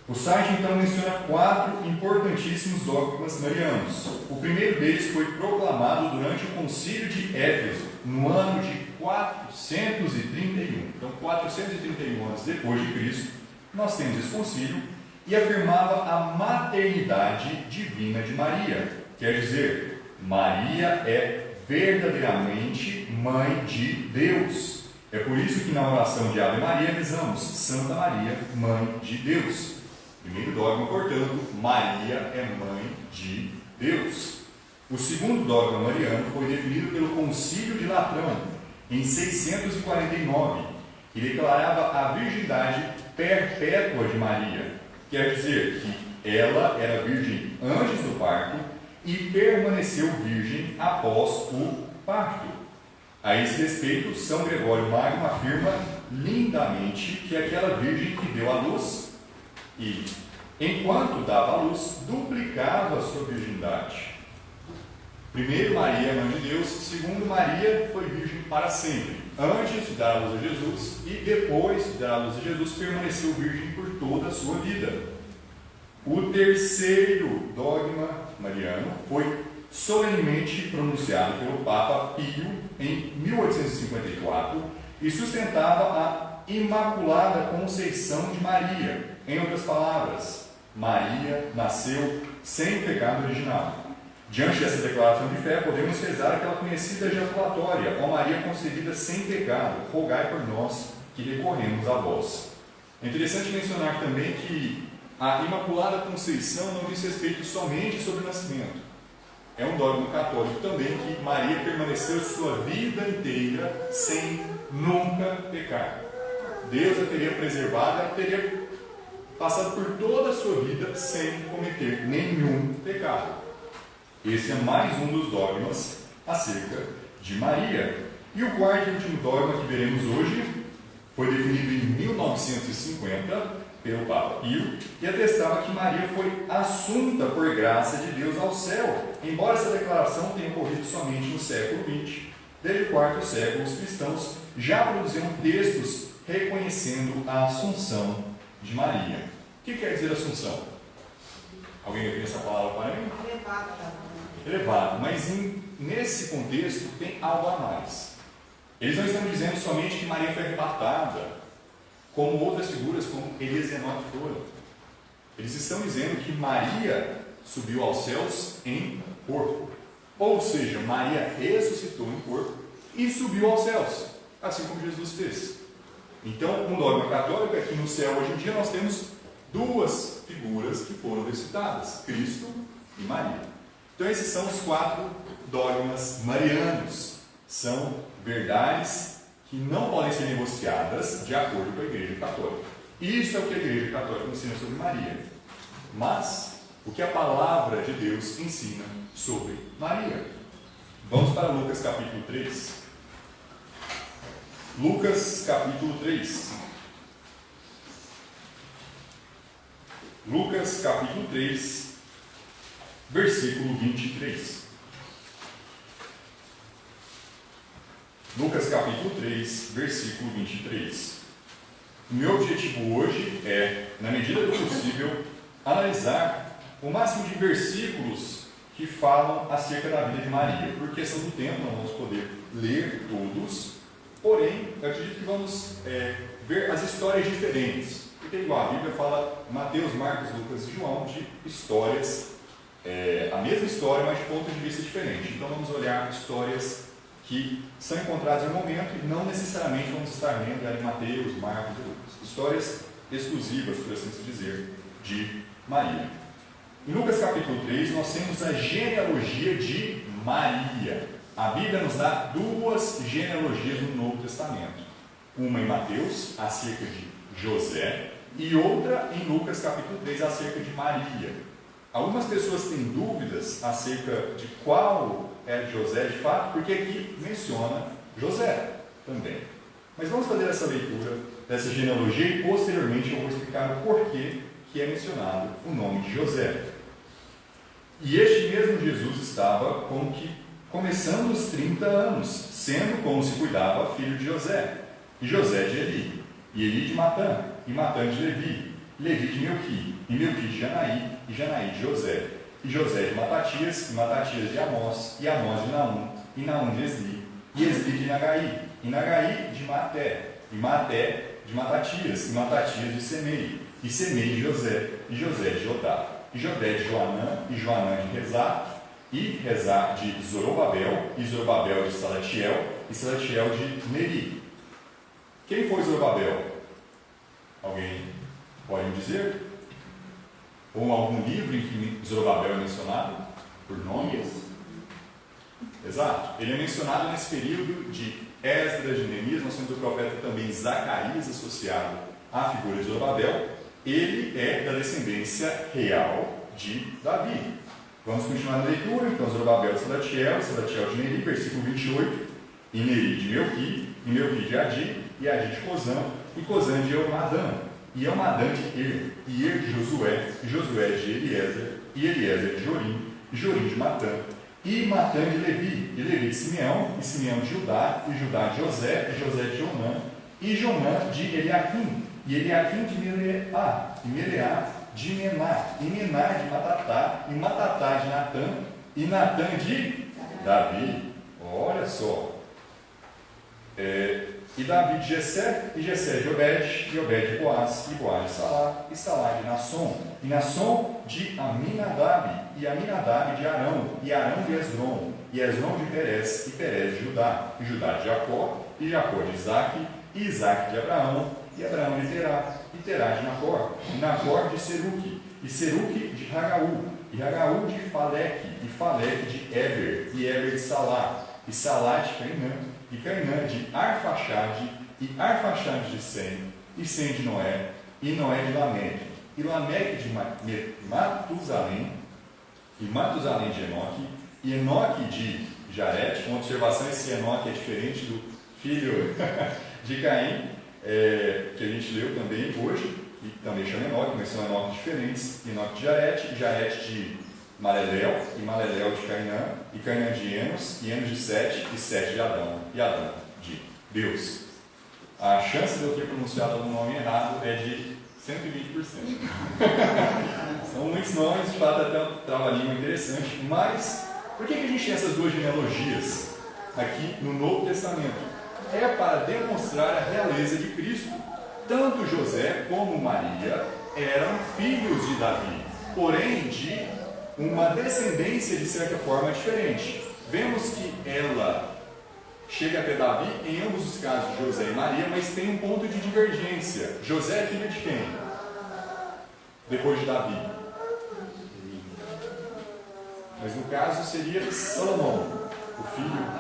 O site então menciona 4 importantíssimos dogmas marianos. O primeiro deles foi proclamado durante o concílio de Éfeso, no ano de 431. Então, 431 anos depois de Cristo, nós temos esse concílio, e afirmava a maternidade divina de Maria. Quer dizer, Maria é verdadeiramente mãe de Deus. É por isso que na oração de Ave Maria rezamos: Santa Maria, Mãe de Deus. Primeiro dogma, portanto, Maria é mãe de Deus. O segundo dogma mariano foi definido pelo Concílio de Latrão, em 649, que declarava a virgindade perpétua de Maria. Quer dizer que ela era virgem antes do parto e permaneceu virgem após o parto. A esse respeito, São Gregório Magno afirma lindamente que aquela virgem que deu à luz e, enquanto dava à luz, duplicava a sua virgindade. Primeiro, Maria é mãe de Deus. Segundo, Maria foi virgem para sempre. Antes de dar à luz a Jesus e depois de dar à luz a Jesus, permaneceu virgem por toda a sua vida. O terceiro dogma mariano foi solenemente pronunciado pelo Papa Pio em 1854 e sustentava a Imaculada Conceição de Maria. Em outras palavras, Maria nasceu sem pecado original. Diante dessa declaração de fé, podemos rezar aquela conhecida ejaculatória: ó Maria concebida sem pecado, rogai por nós que recorremos a vós. É interessante mencionar também que a Imaculada Conceição não diz respeito somente sobre o nascimento. É um dogma católico também que Maria permaneceu sua vida inteira sem nunca pecar. Deus a teria preservado, ela teria passado por toda a sua vida sem cometer nenhum pecado. Esse é mais um dos dogmas acerca de Maria. E o quarto e último dogma que veremos hoje foi definido em 1950 pelo Papa Pio e atestava que Maria foi assunta por graça de Deus ao céu, embora essa declaração tenha ocorrido somente no século XX. Desde o quarto século, os cristãos já produziam textos reconhecendo a assunção de Maria. O que quer dizer assunção? Alguém define essa palavra para mim? Elevado. Mas nesse contexto tem algo a mais. Eles não estão dizendo somente que Maria foi arrebatada, como outras figuras, como Elias e Enoque foram. Eles estão dizendo que Maria subiu aos céus em corpo. Ou seja, Maria ressuscitou em corpo e subiu aos céus, assim como Jesus fez. Então, um dogma católico é que no céu, hoje em dia, nós temos duas figuras que foram ressuscitadas: Cristo e Maria. Então, esses são os 4 dogmas marianos. São verdades que não podem ser negociadas de acordo com a Igreja Católica. Isso é o que a Igreja Católica ensina sobre Maria. Mas, o que a Palavra de Deus ensina sobre Maria? Vamos para Lucas capítulo 3. Lucas capítulo 3. Lucas capítulo 3, versículo 23. Lucas capítulo 3, versículo 23. O meu objetivo hoje é, na medida do possível, analisar o máximo de versículos que falam acerca da vida de Maria. Por questão do tempo, não vamos poder ler todos, porém, eu acredito que vamos ver as histórias diferentes. Porque, igual, a Bíblia fala Mateus, Marcos, Lucas e João de histórias, a mesma história, mas de pontos de vista diferentes. Então, vamos olhar histórias que são encontradas em um momento e não necessariamente vamos estar lendo em Mateus, Marcos e Lucas. Histórias exclusivas, por assim dizer, de Maria. Em Lucas capítulo 3, nós temos a genealogia de Maria. A Bíblia nos dá 2 genealogias no Novo Testamento. Uma em Mateus, acerca de José, e outra em Lucas capítulo 3, acerca de Maria. Algumas pessoas têm dúvidas acerca de qual é José de fato, porque aqui menciona José também. Mas vamos fazer essa leitura dessa genealogia e posteriormente eu vou explicar o porquê que é mencionado o nome de José. E este mesmo Jesus estava começando os 30 anos, sendo como se cuidava filho de José, e José de Eli, e Eli de Matã, e Matã de Levi, Levi de Melqui, e Melqui de Janaí, e Janaí de José, e José de Matatias, e Matatias de Amós, e Amós de Naum, e Naum de Esli, e Esli de Nagai, e Nagai de Maté, e Maté de Matatias, e Matatias de Semei, e Semei de José, e José de Jodá, e Jodé de Joanã, e Joanã de Rezá, e Rezá de Zorobabel, e Zorobabel de Salatiel, e Salatiel de Neri. Quem foi Zorobabel? Alguém pode me dizer? Ou algum livro em que Zorobabel é mencionado por nome? Exato. Ele é mencionado nesse período de Esdras, de Neemias. Nós temos o profeta também Zacarias associado à figura de Zorobabel. Ele é da descendência real de Davi. Vamos continuar na leitura. Então, Zorobabel de Salatiel, Salatiel de Neri, versículo 28, e Neri de Melqui, e Melqui de Adi, e Adi de Cozã, e Cozã de Elmadã, e Elmadã de Er, e Er de Josué, e Josué de Eliezer, e Eliezer de Jorim, e Jorim de Matã, e Matã de Levi, e Levi de Simeão, e Simeão de Judá, e Judá de José, e José de Jonã, e Jonã de Eliaquim, e Eliaquim de Meleá, e Meleá de Mená, e Mená de Matatá, e Matatá de Natã, e Natã de Davi. Olha só. E Davi de Jessé, e Jessé de Obed, e Obed de Boaz, e Boaz de Salá, e Salá de Nasson, e Nasson de Aminadab, e Aminadab de Arão, e Arão de Esdrom, e Esdrom de Perez, e Perez de Judá, e Judá de Jacó, e Jacó de Isaque, e Isaque de Abraão, e Abraão de Terá, e Terá de Nacor, e Nacor de Seruque, e Seruque de Hagaú, e Hagaú de Faleque, e Faleque de Eber, e Eber de Salá, e Salá de Cainã, e Cainã de Arfaxade, e Arfaxade de Sem, e Sem de Noé, e Noé de Lameque, e Lameque de Matusalém, e Matusalém de Enoque, e Enoque de Jarete. Uma observação: esse Enoque é diferente do filho de Caim, que a gente leu também hoje, e também chama Enoque, mas são Enoques diferentes. Enoque de Jarete, e Jarete de Malelel, e Malelel de Cainã, e Cainã de Enos, e Enos de Sete, e Sete de Adão, e Adão de Deus. A chance de eu ter pronunciado algum nome errado é de 120%. São muitos nomes, de fato até um trava-língua interessante, mas por que a gente tem essas duas genealogias aqui no Novo Testamento? É para demonstrar a realeza de Cristo. Tanto José como Maria eram filhos de Davi, porém de uma descendência de certa forma diferente. Vemos que ela chega até Davi em ambos os casos, José e Maria, mas tem um ponto de divergência. José é filho de quem? Depois de Davi. Mas no caso seria Salomão, o filho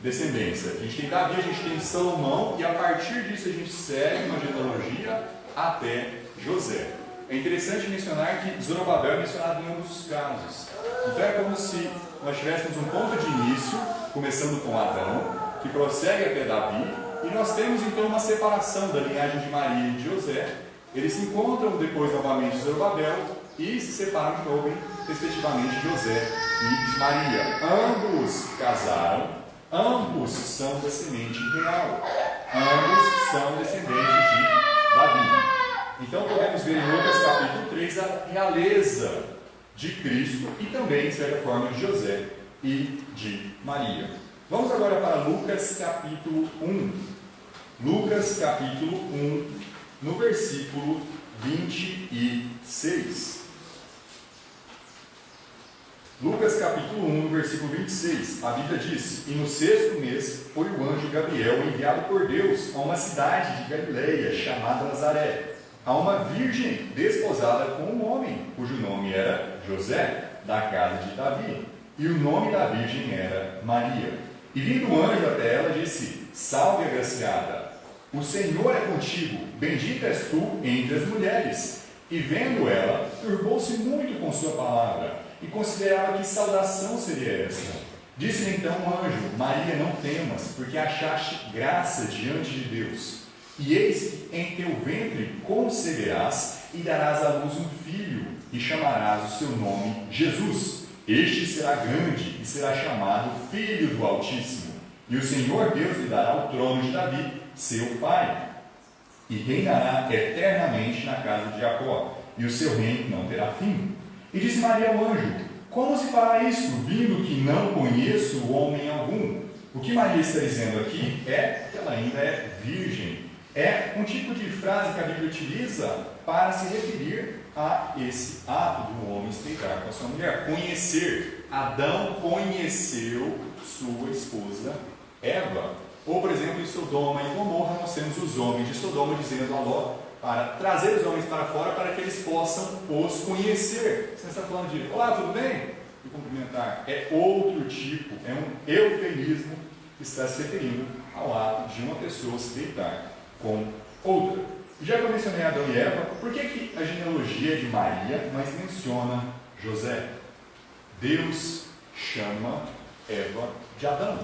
descendência. A gente tem Davi, a gente tem Salomão, e a partir disso a gente segue uma genealogia até José. É interessante mencionar que Zorobabel é mencionado em ambos os casos. Então é como se nós tivéssemos um ponto de início, começando com Adão, que prossegue até Davi, e nós temos então uma separação da linhagem de Maria e de José. Eles se encontram depois novamente em Zorobabel e se separam de novo, respectivamente, José e Maria. Ambos casaram, ambos são descendentes real, ambos são descendentes de Davi. Então podemos ver em Lucas capítulo 3 a realeza de Cristo e também, de certa forma, de José e de Maria. Vamos agora para Lucas capítulo 1. Lucas capítulo 1, no versículo 26. Lucas capítulo 1, no versículo 26, a Bíblia diz: E no 6º mês foi o anjo Gabriel enviado por Deus a uma cidade de Galileia chamada Nazaré, a uma virgem desposada com um homem, cujo nome era José, da casa de Davi, e o nome da virgem era Maria. E vindo o anjo até ela, disse: Salve, agraciada, o Senhor é contigo, bendita és tu entre as mulheres. E vendo ela, turbou-se muito com sua palavra, e considerava que saudação seria essa. Disse-lhe então o anjo: Maria, não temas, porque achaste graça diante de Deus. E eis que em teu ventre conceberás e darás à luz um filho, e chamarás o seu nome Jesus. Este será grande e será chamado Filho do Altíssimo. E o Senhor Deus lhe dará o trono de Davi, seu pai, e reinará eternamente na casa de Jacó, e o seu reino não terá fim. E disse Maria ao anjo: Como se fará isto, vindo que não conheço homem algum? O que Maria está dizendo aqui é que ela ainda é virgem. É um tipo de frase que a Bíblia utiliza para se referir a esse ato do homem se deitar com a sua mulher. Conhecer. Adão conheceu sua esposa Eva. Ou, por exemplo, em Sodoma e Gomorra, nós temos os homens de Sodoma dizendo a Ló para trazer os homens para fora para que eles possam os conhecer. Você está falando de: olá, tudo bem? E cumprimentar. É outro tipo, é um eufemismo que está se referindo ao ato de uma pessoa se deitar com outra. Já que eu mencionei Adão e Eva, por que a genealogia é de Maria, mas menciona José? Deus chama Eva de Adão.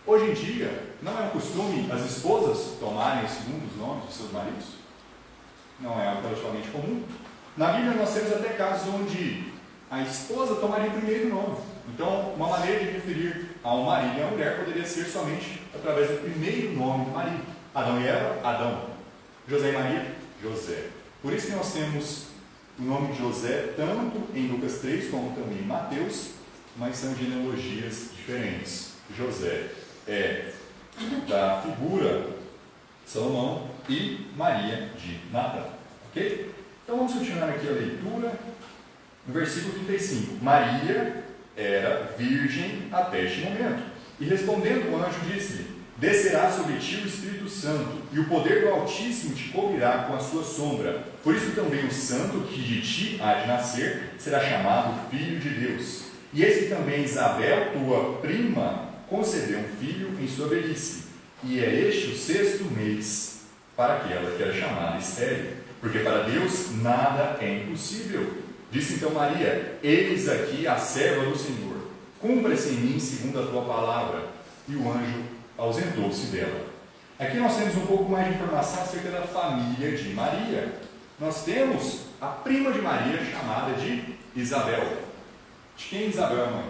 Hoje em dia, não é um costume as esposas tomarem os segundos nomes de seus maridos? Não é algo relativamente comum. Na Bíblia nós temos até casos onde a esposa tomaria o primeiro nome. Então, uma maneira de referir ao marido e à mulher poderia ser somente através do primeiro nome do marido. Adão e Eva, Adão. José e Maria, José. Por isso que nós temos o nome de José tanto em Lucas 3 como também em Mateus, mas são genealogias diferentes. José é da figura de Salomão e Maria de Natã. Ok? Então vamos continuar aqui a leitura no versículo 35. Maria era virgem até este momento. E respondendo o anjo disse-lhe: Descerá sobre ti o Espírito Santo, e o poder do Altíssimo te cobrirá com a sua sombra. Por isso também o santo que de ti há de nascer será chamado Filho de Deus. E eis que também Isabel, tua prima, concebeu um filho em sua velhice, e é este o 6º mês para aquela que era chamada estéril, porque para Deus nada é impossível. Disse então Maria: Eis aqui a serva do Senhor, cumpra-se em mim segundo a tua palavra. E o anjo ausentou-se dela. Aqui nós temos um pouco mais de informação acerca da família de Maria. Nós temos a prima de Maria, chamada de Isabel. De quem Isabel é mãe?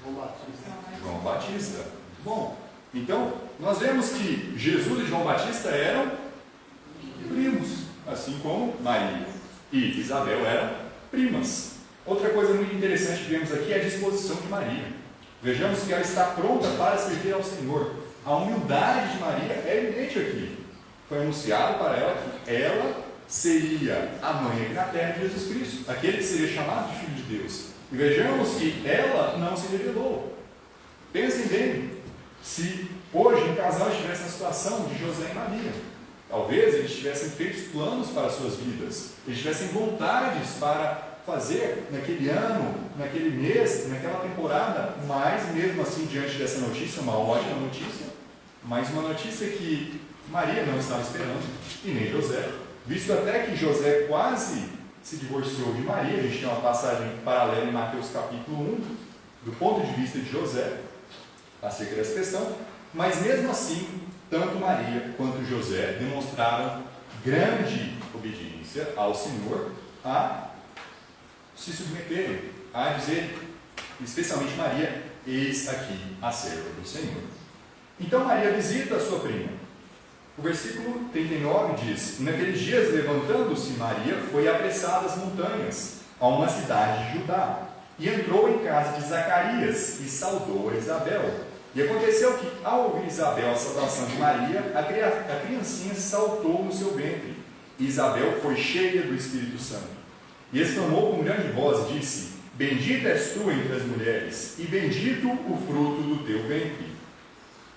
João Batista. João Batista. Bom, então nós vemos que Jesus e João Batista eram primos, assim como Maria e Isabel eram primas. Outra coisa muito interessante que vemos aqui é a disposição de Maria. Vejamos que ela está pronta para servir ao Senhor. A humildade de Maria é evidente aqui. Foi anunciado para ela que ela seria a mãe aqui na terra de Jesus Cristo, aquele que seria chamado de Filho de Deus. E vejamos que ela não se revelou. Pensem bem, se hoje um casal estivesse na situação de José e Maria, talvez eles tivessem feito planos para as suas vidas, eles tivessem vontades para fazer naquele ano, naquele mês, naquela temporada, mas mesmo assim, diante dessa notícia, uma ótima notícia, mas uma notícia que Maria não estava esperando, e nem José, visto até que José quase se divorciou de Maria. A gente tem uma passagem paralela em Mateus capítulo 1, do ponto de vista de José, acerca dessa questão, mas mesmo assim, tanto Maria quanto José demonstraram grande obediência ao Senhor, a se submeterem, a dizer, especialmente Maria: eis aqui a serva do Senhor. Então Maria visita a sua prima. O versículo 39 diz: Naqueles dias, levantando-se Maria, foi apressada às montanhas, a uma cidade de Judá, e entrou em casa de Zacarias, e saudou a Isabel. E aconteceu que, ao ouvir Isabel a saudação de Maria, a criancinha saltou no seu ventre, e Isabel foi cheia do Espírito Santo. E exclamou com grande voz e disse: Bendita és tu entre as mulheres, e bendito o fruto do teu ventre.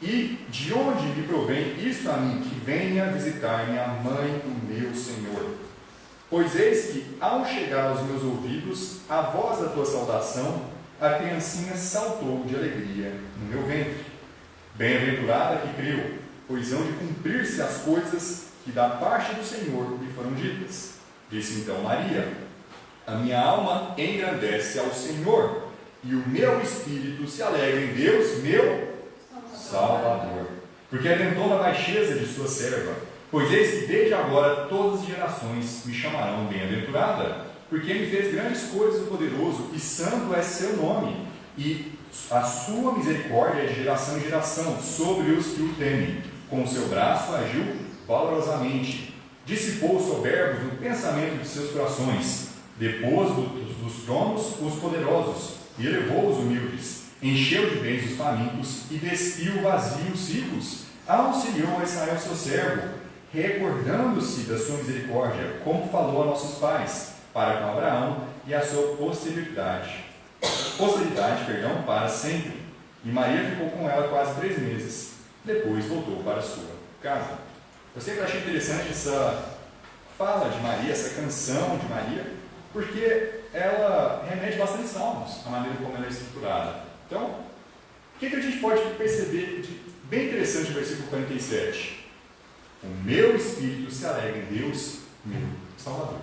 E de onde me provém isso a mim, que venha visitar-me a mãe do meu Senhor? Pois eis que, ao chegar aos meus ouvidos a voz da tua saudação, a criancinha saltou de alegria no meu ventre. Bem-aventurada que creu, pois hão de cumprir-se as coisas que da parte do Senhor lhe foram ditas. Disse então Maria: a minha alma engrandece ao Senhor, e o meu espírito se alegra em Deus, meu Salvador, porque atentou na baixeza de sua serva. Pois eis que desde agora todas as gerações me chamarão bem-aventurada, porque me fez grandes coisas o poderoso, e santo é seu nome, e a sua misericórdia é de geração em geração sobre os que o temem. Com o seu braço agiu valorosamente, dissipou os soberbos no pensamento de seus corações, depôs dos tronos os poderosos, e elevou os humildes, encheu de bens os famintos, e despiu vazios os ricos, auxiliou a Israel seu servo, recordando-se da sua misericórdia, como falou a nossos pais, para com Abraão e a sua posteridade, para sempre. E Maria ficou com ela quase 3 meses, depois voltou para a sua casa. Eu sempre achei interessante essa fala de Maria, essa canção de Maria, porque ela remete bastante salmos, a maneira como ela é estruturada. Então, o que a gente pode perceber de bem interessante no versículo 47? O meu espírito se alegra em Deus, meu Salvador.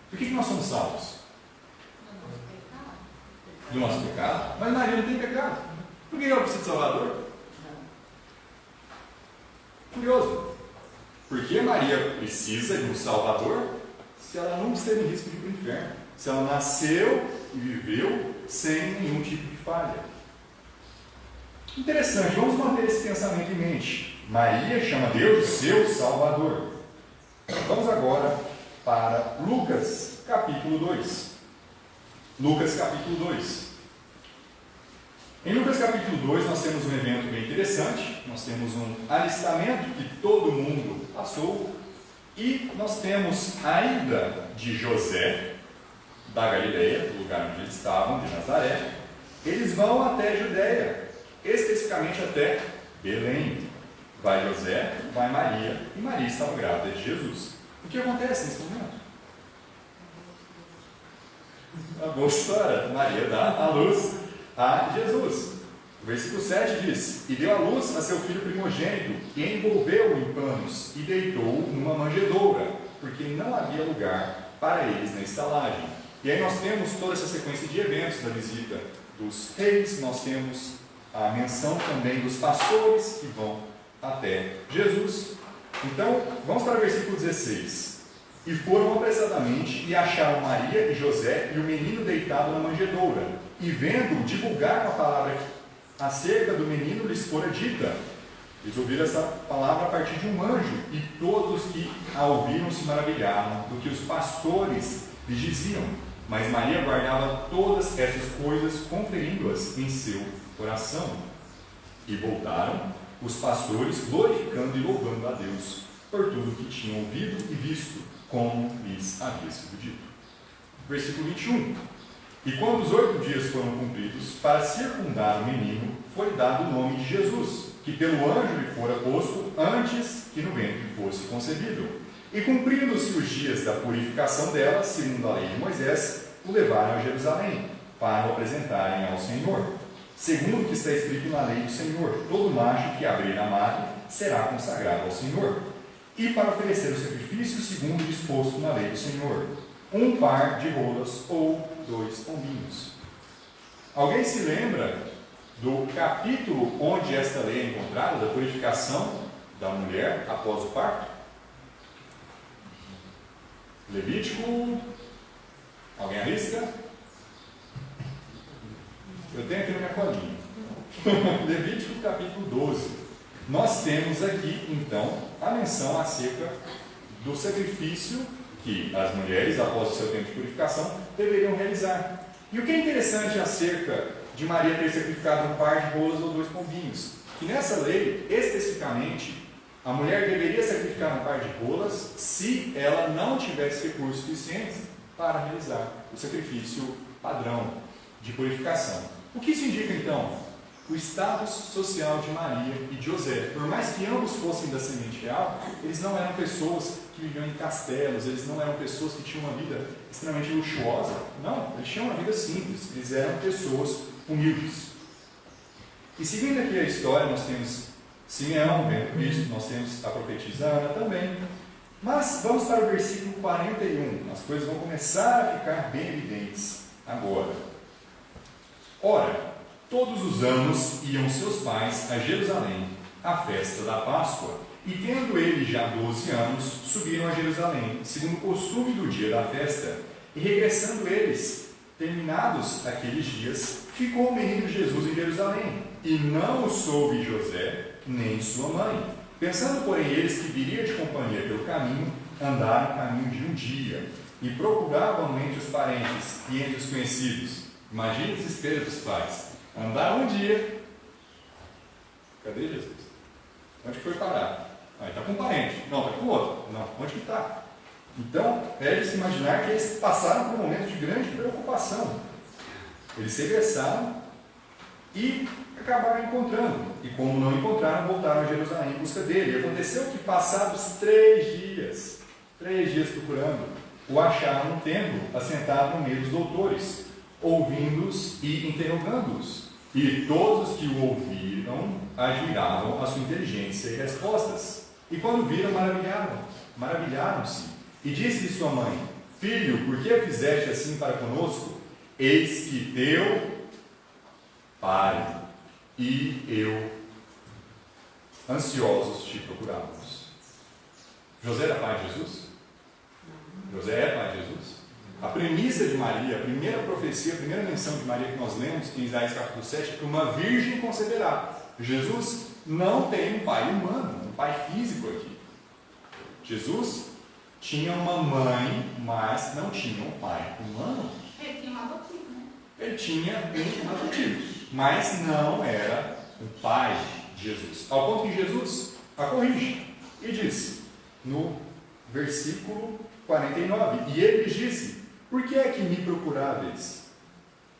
Por que nós somos salvos? Do nosso pecado? Mas Maria não tem pecado. Por que ela precisa de Salvador? Curioso. Por que Maria precisa de um Salvador se ela não esteve em risco de ir para o inferno? Se ela nasceu e viveu sem nenhum tipo de falha. Interessante, vamos manter esse pensamento em mente. Maria chama Deus de seu Salvador. Vamos agora para Lucas capítulo 2. Lucas capítulo 2. Em Lucas capítulo 2 nós temos um evento bem interessante. Nós temos um alistamento que todo mundo passou. E nós temos a ida de José da Galileia, do lugar onde eles estavam, de Nazaré. Eles vão até a Judéia, especificamente até Belém. Vai José, vai Maria, e Maria estava grávida de Jesus. O que acontece nesse momento? Uma boa história. Maria dá a luz a Jesus. O versículo 7 diz: e deu a luz a seu filho primogênito, e envolveu-o em panos, e deitou-o numa manjedoura, porque não havia lugar para eles na estalagem. E aí nós temos toda essa sequência de eventos da visita dos reis, nós temos a menção também dos pastores que vão até Jesus. Então, vamos para o versículo 16. E foram apressadamente e acharam Maria e José e o menino deitado na manjedoura. E vendo, divulgaram a palavra acerca do menino lhes fora dita. Eles ouviram essa palavra a partir de um anjo, e todos os que a ouviram se maravilharam do que os pastores lhes diziam. Mas Maria guardava todas essas coisas, conferindo-as em seu coração. E voltaram os pastores, glorificando e louvando a Deus por tudo que tinham ouvido e visto, como lhes havia sido dito. Versículo 21. E quando os 8 dias foram cumpridos, para circundar o menino, foi dado o nome de Jesus, que pelo anjo lhe fora posto antes que no ventre fosse concebido. E cumprindo-se os dias da purificação dela, segundo a lei de Moisés, o levaram a Jerusalém, para o apresentarem ao Senhor. Segundo o que está escrito na lei do Senhor, todo macho que abrir a madre será consagrado ao Senhor. E para oferecer o sacrifício segundo disposto na lei do Senhor, um par de rolas ou 2 pombinhos. Alguém se lembra do capítulo onde esta lei é encontrada, da purificação da mulher após o parto? Levítico. Alguém arrisca? Eu tenho aqui na minha colinha. Levítico capítulo 12. Nós temos aqui, então, a menção acerca do sacrifício que as mulheres, após o seu tempo de purificação, deveriam realizar. E o que é interessante acerca de Maria ter sacrificado um par de rolas ou 2 pombinhos? Que nessa lei, especificamente, a mulher deveria sacrificar um par de rolas se ela não tivesse recursos suficientes para realizar o sacrifício padrão de purificação. O que isso indica, então? O status social de Maria e de José. Por mais que ambos fossem da semente real, eles não eram pessoas que viviam em castelos, eles não eram pessoas que tinham uma vida extremamente luxuosa. Não, eles tinham uma vida simples, eles eram pessoas humildes. E seguindo aqui a história, nós temos Simeão, vendo Cristo, nós temos a profetisa Ana também. Mas vamos para o versículo 41. As coisas vão começar a ficar bem evidentes agora. Ora, todos os anos iam seus pais a Jerusalém, à festa da Páscoa, e tendo ele já 12 anos, subiram a Jerusalém, segundo o costume do dia da festa, e regressando eles, terminados aqueles dias, ficou o menino Jesus em Jerusalém, e não o soube José, nem sua mãe. Pensando, porém, eles que viria de companhia pelo caminho, andaram o caminho de um dia, e procuravam entre os parentes e entre os conhecidos. Imagine o desespero dos pais. Andaram um dia. Cadê Jesus? Onde que foi parar? Ah, está com um parente. Não, está com outro. Não, onde que está? Então, é de se imaginar que eles passaram por um momento de grande preocupação. Eles regressaram e acabaram encontrando. E como não encontraram, voltaram a Jerusalém em busca dele. E aconteceu que, passados 3 dias procurando, o acharam no templo, assentado no meio dos doutores, ouvindo-os e interrogando-os. E todos os que o ouviram admiravam a sua inteligência e respostas. E quando viram, maravilharam-se. E disse-lhe sua mãe: Filho, por que fizeste assim para conosco? Eis que teu pai e eu, ansiosos, te procurávamos. José era pai de Jesus? José é pai de Jesus? A premissa de Maria, a primeira profecia, a primeira menção de Maria que nós lemos em Isaías capítulo 7, é que uma virgem conceberá. Jesus não tem um pai humano, um pai físico aqui. Jesus tinha uma mãe, mas não tinha um pai humano. Ele tinha um adotivo, né? Ele tinha um adotivo, mas não era o pai de Jesus. Ao ponto que Jesus a corrige e diz, no versículo 49, e ele lhes disse: Por que é que me procuráveis?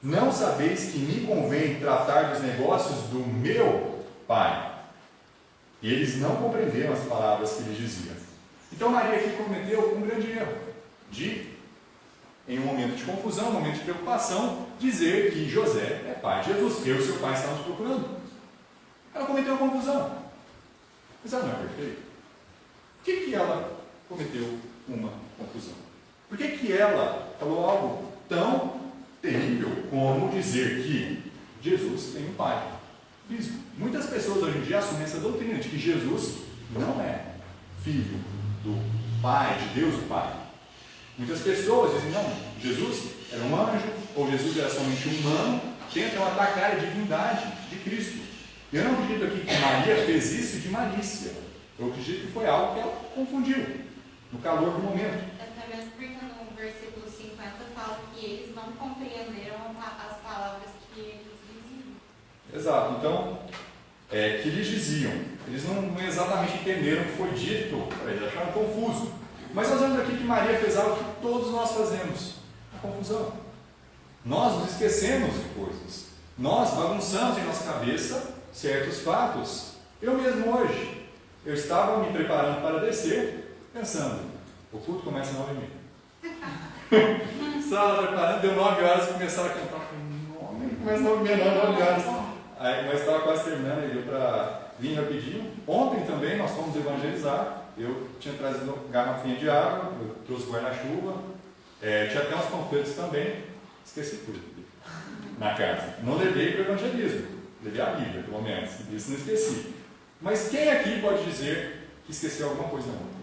Não sabeis que me convém tratar dos negócios do meu pai? E eles não compreenderam as palavras que lhes dizia. Então Maria aqui cometeu um grande erro de, em um momento de confusão, um momento de preocupação, dizer que José é pai de Jesus, que eu e seu pai estávamos procurando. Ela cometeu uma confusão. Mas ela não é perfeita. Por que ela cometeu uma confusão? Por que ela falou algo tão terrível como dizer que Jesus tem um pai físico? Muitas pessoas hoje em dia assumem essa doutrina de que Jesus não é filho do Pai, de Deus o Pai. Muitas pessoas dizem, não, Jesus era um anjo, ou Jesus era somente humano, tentam atacar a divindade de Cristo. Eu não acredito aqui que Maria fez isso de malícia. Eu acredito que foi algo que ela confundiu, no calor do momento. Até mesmo porque no versículo 50 fala que eles não compreenderam as palavras que eles diziam. Exato, então, que lhes diziam, eles não exatamente entenderam o que foi dito, eles acharam confuso. Mas nós vemos aqui que Maria fez algo que todos nós fazemos, a confusão. Nós nos esquecemos de coisas, nós bagunçamos em nossa cabeça certos fatos. Eu mesmo hoje, eu estava me preparando para descer, pensando, o culto começa às 9h30. Estava preparando, deu 9 horas, começaram a cantar, não começa às 9h30, não, 9 horas. Aí, mas estava quase terminando, aí deu para vir rapidinho. Ontem também nós fomos evangelizar. Eu tinha trazido garrafinha de água, eu trouxe guarda-chuva, tinha até uns panfletos também. Esqueci tudo na casa. Não levei para o evangelismo, levei a Bíblia, pelo menos. Isso não esqueci. Mas quem aqui pode dizer que esqueceu alguma coisa ontem?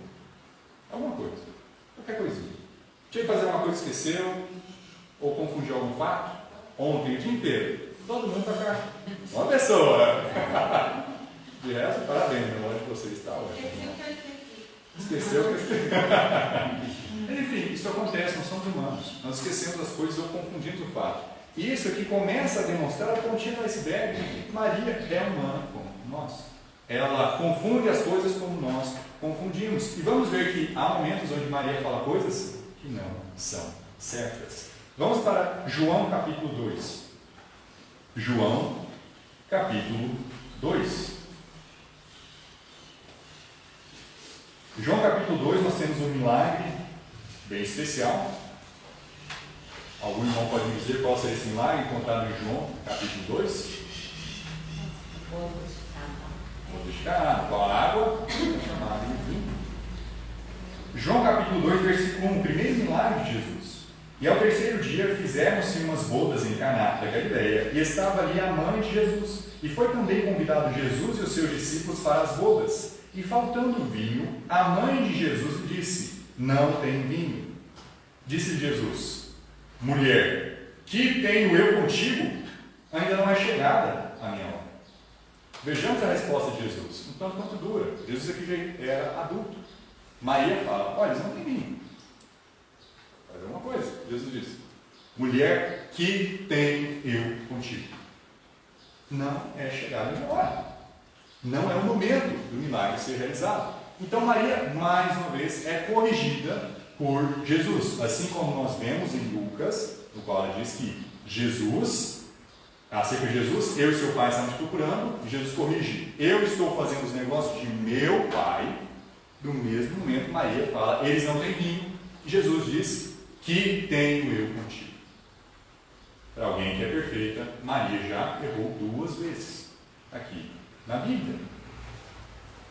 Alguma coisa, qualquer coisinha. Tinha que fazer alguma coisa, esqueceu, ou confundiu algum fato? Ontem, o dia inteiro. Todo mundo está cá. Uma pessoa. De resto, parabéns, a memória de vocês está ótima. Esqueceu que eu esqueci. Enfim, isso acontece, nós somos humanos. Nós esquecemos as coisas ou confundimos o fato. E isso aqui começa a demonstrar a pontinha do iceberg que Maria é humana como nós. Ela confunde as coisas como nós confundimos. E vamos ver que há momentos onde Maria fala coisas que não são certas. Vamos para João capítulo 2. João, capítulo 2. João, capítulo 2, nós temos um milagre bem especial. Algum irmão pode me dizer qual seria esse milagre encontrado em João, capítulo 2? Vou deixar com a água, chamada de vinho. João capítulo 2, versículo 1, primeiro milagre de Jesus. E ao terceiro dia fizeram-se umas bodas em Caná da Galileia, e estava ali a mãe de Jesus. E foi também convidado Jesus e os seus discípulos para as bodas. E faltando vinho, a mãe de Jesus lhe disse: não tem vinho. Disse Jesus: mulher, que tenho eu contigo? Ainda não é chegada a minha hora. Vejamos a resposta de Jesus. Um tanto quanto dura. Jesus aqui já era adulto. Maria fala: olha, eles não têm vinho. Fazer uma coisa. Jesus disse: mulher, que tenho eu contigo? Não é chegada a minha hora. Não é o momento do milagre ser realizado. Então Maria, mais uma vez, é corrigida por Jesus. Assim como nós vemos em Lucas, no qual ela diz que Jesus, acerca de Jesus, eu e seu pai estamos procurando, e Jesus corrige: eu estou fazendo os negócios de meu pai. No mesmo momento, Maria fala: eles não têm vinho. E Jesus diz: que tenho eu contigo? Para alguém que é perfeita, Maria já errou 2 vezes aqui na Bíblia.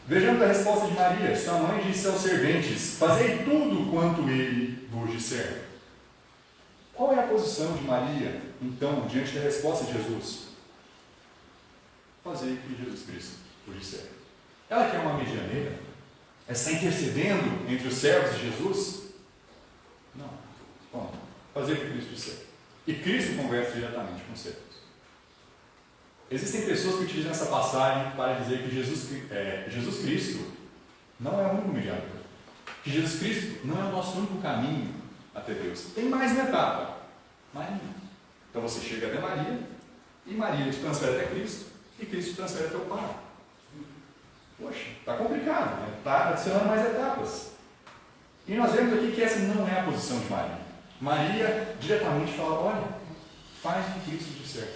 Vejamos a resposta de Maria. Sua mãe disse aos serventes: fazei tudo quanto ele vos disser. Qual é a posição de Maria, então, diante da resposta de Jesus? Fazer o que Jesus Cristo vos disser. Ela quer uma medianeira? Ela está intercedendo entre os servos de Jesus? Não. Bom, fazer o que Cristo disser. E Cristo conversa diretamente com os servos. Existem pessoas que utilizam essa passagem para dizer que Jesus Cristo não é o único mediador. Que Jesus Cristo não é o nosso único caminho até Deus. Tem mais uma etapa. Maria. Então você chega até Maria, e Maria te transfere até Cristo, e Cristo te transfere até o Pai. Poxa, está complicado, né? Está adicionando mais etapas. E nós vemos aqui que essa não é a posição de Maria. Maria diretamente fala: olha, faz o que Cristo disser.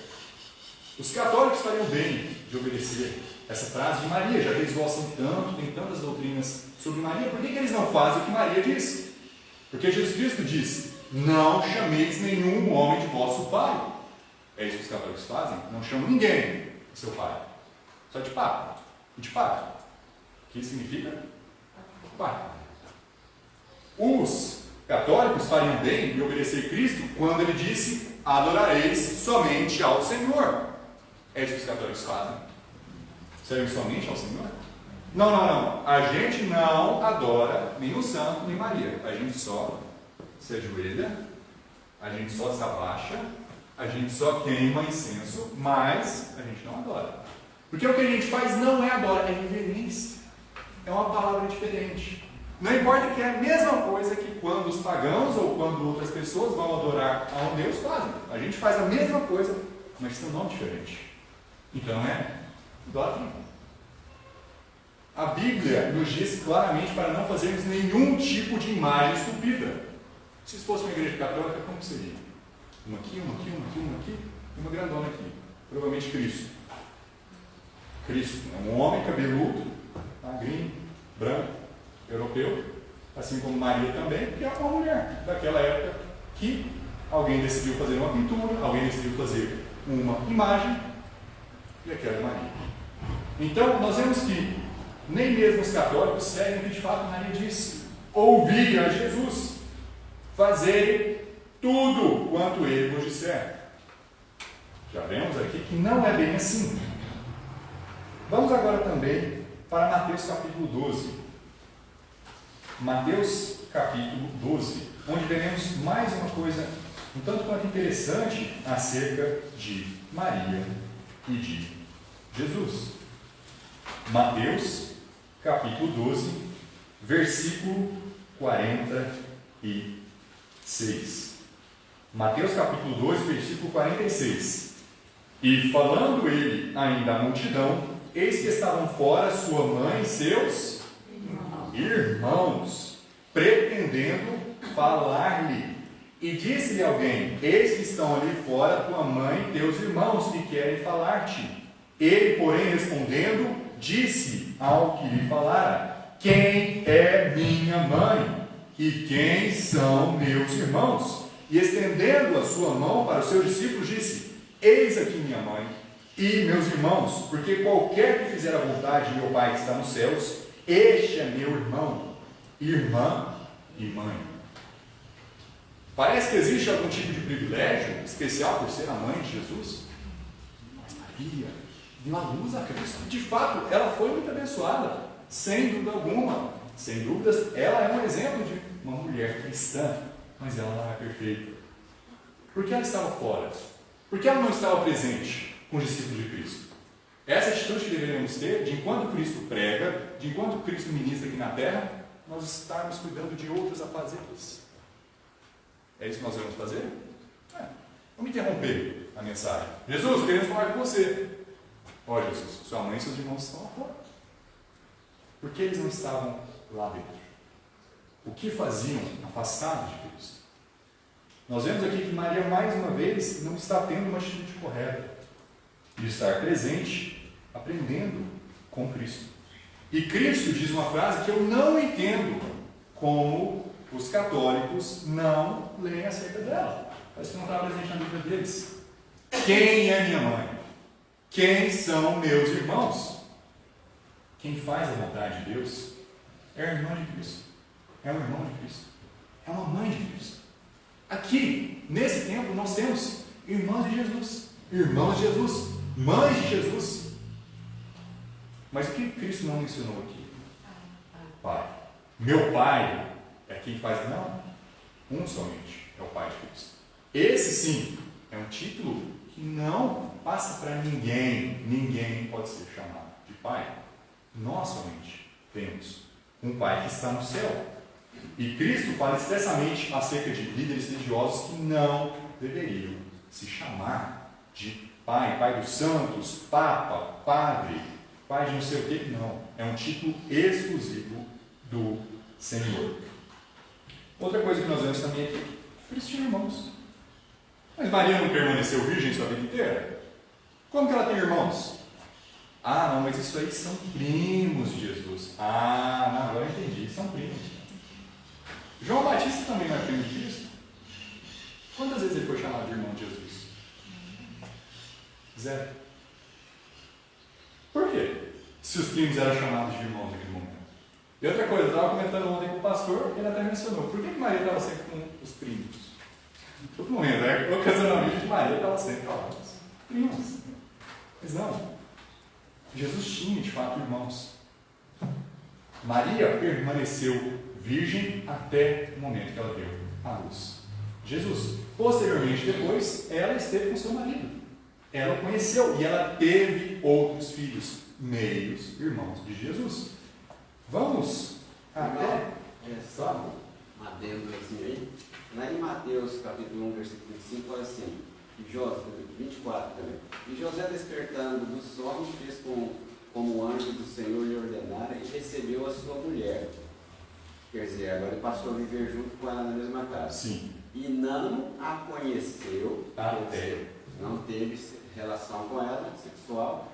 Os católicos fariam bem de obedecer essa frase de Maria, já que eles gostam tanto, tem tantas doutrinas sobre Maria. Por que eles não fazem o que Maria disse? Porque Jesus Cristo disse: não chameis nenhum homem de vosso pai. É isso que os católicos fazem? Não chamam ninguém de seu pai. Só de papa. E de padre. Que significa pai. Os católicos fariam bem de obedecer Cristo quando ele disse: adorareis somente ao Senhor. É isso que os católicos fazem. Servem somente ao Senhor? Não. A gente não adora nem o santo nem Maria. A gente só se ajoelha, a gente só se abaixa, a gente só queima incenso, mas a gente não adora. Porque o que a gente faz não é adorar, é reverência. É uma palavra diferente. Não importa que é a mesma coisa que quando os pagãos ou quando outras pessoas vão adorar a um Deus fazem. A gente faz a mesma coisa, mas tem um nome diferente. Então é idolatria. A Bíblia nos diz claramente para não fazermos nenhum tipo de imagem esculpida. Se isso fosse uma igreja católica, como seria? Uma aqui, e uma grandona aqui. Provavelmente Cristo. Cristo é um homem cabeludo, magrinho, branco, europeu, assim como Maria também, que é uma mulher daquela época que alguém decidiu fazer uma pintura, alguém decidiu fazer uma imagem, e aquela é Maria. Então, nós vemos que nem mesmo os católicos seguem o que de fato Maria disse: ouvi a Jesus, fazei tudo quanto ele vos disser. Já vemos aqui que não é bem assim. Vamos agora também para Mateus capítulo 12. Mateus capítulo 12, onde veremos mais uma coisa um tanto quanto interessante acerca de Maria e de Jesus. Mateus capítulo 12, versículo 46. Mateus capítulo 12, versículo 46. E falando ele ainda à multidão, eis que estavam fora sua mãe e seus irmãos, pretendendo falar-lhe. E disse-lhe alguém: eis que estão ali fora tua mãe e teus irmãos, que querem falar-te. Ele, porém, respondendo, disse ao que lhe falara: quem é minha mãe? E quem são meus irmãos? E estendendo a sua mão para os seus discípulos, disse: eis aqui minha mãe e meus irmãos, porque qualquer que fizer a vontade de meu Pai que está nos céus, este é meu irmão, irmã e mãe. Parece que existe algum tipo de privilégio especial por ser a mãe de Jesus? Mas Maria deu à luz a Cristo. De fato, ela foi muito abençoada, sem dúvida alguma. Sem dúvidas, ela é um exemplo de uma mulher cristã, mas ela não é perfeita. Por que ela estava fora? Por que ela não estava presente com os discípulos de Cristo? Essa atitude que deveríamos ter, de enquanto Cristo prega, de enquanto Cristo ministra aqui na terra, nós estarmos cuidando de outros afazeres. É isso que nós devemos fazer? Vamos interromper a mensagem. Jesus, queremos falar com você. Ó Jesus, sua mãe e seus irmãos estão lá fora. Por que eles não estavam lá dentro? O que faziam afastados de Cristo? Nós vemos aqui que Maria, mais uma vez, não está tendo uma atitude correta de estar presente, aprendendo com Cristo. E Cristo diz uma frase que eu não entendo como os católicos não leem acerca dela. Parece que não está presente na Bíblia deles. Quem é minha mãe? Quem são meus irmãos? Quem faz a vontade de Deus é a irmã de Cristo, é o irmão de Cristo, é uma mãe de Cristo. Aqui, nesse templo, nós temos irmãos de Jesus, irmãos de Jesus, mães de Jesus. Mas o que Cristo não mencionou aqui? Pai. Meu Pai é quem faz, não. Um somente é o Pai de Cristo. Esse sim é um título que não passa para ninguém. Ninguém pode ser chamado de Pai. Nós somente temos um Pai que está no céu. E Cristo fala expressamente acerca de líderes religiosos que não deveriam se chamar de Pai, Pai dos santos, Papa, Padre, Pai de não sei o que. Não. É um título exclusivo do Senhor. Outra coisa que nós vemos também aqui, Cristo tinha irmãos. Mas Maria não permaneceu virgem sua vida inteira? Como que ela tem irmãos? Ah, não, mas isso aí são primos de Jesus. Ah, não, agora eu entendi, são primos. João Batista também não é primo de Cristo? Quantas vezes ele foi chamado de irmão de Jesus? 0. Por quê? Se os primos eram chamados de irmãos naquele momento. E outra coisa, eu estava comentando ontem com o pastor, ele até mencionou, por que Maria estava sempre com os primos? Todo momento, ocasionalmente Maria estava sempre com os primos. Mas não, Jesus tinha de fato irmãos. Maria permaneceu virgem até o momento que ela deu à luz Jesus. Posteriormente, depois, ela esteve com seu marido. Ela o conheceu e ela teve outros filhos, meios irmãos de Jesus. Vamos até... Só um adendo assim aí. Lá em Mateus capítulo 1, versículo 25, fala assim, José, 24 também. E José, despertando do sono, fez como o anjo do Senhor lhe ordenara e recebeu a sua mulher. Quer dizer, agora ele passou a viver junto com ela na mesma casa. Sim. E não a conheceu, até. Não teve relação com ela, sexual,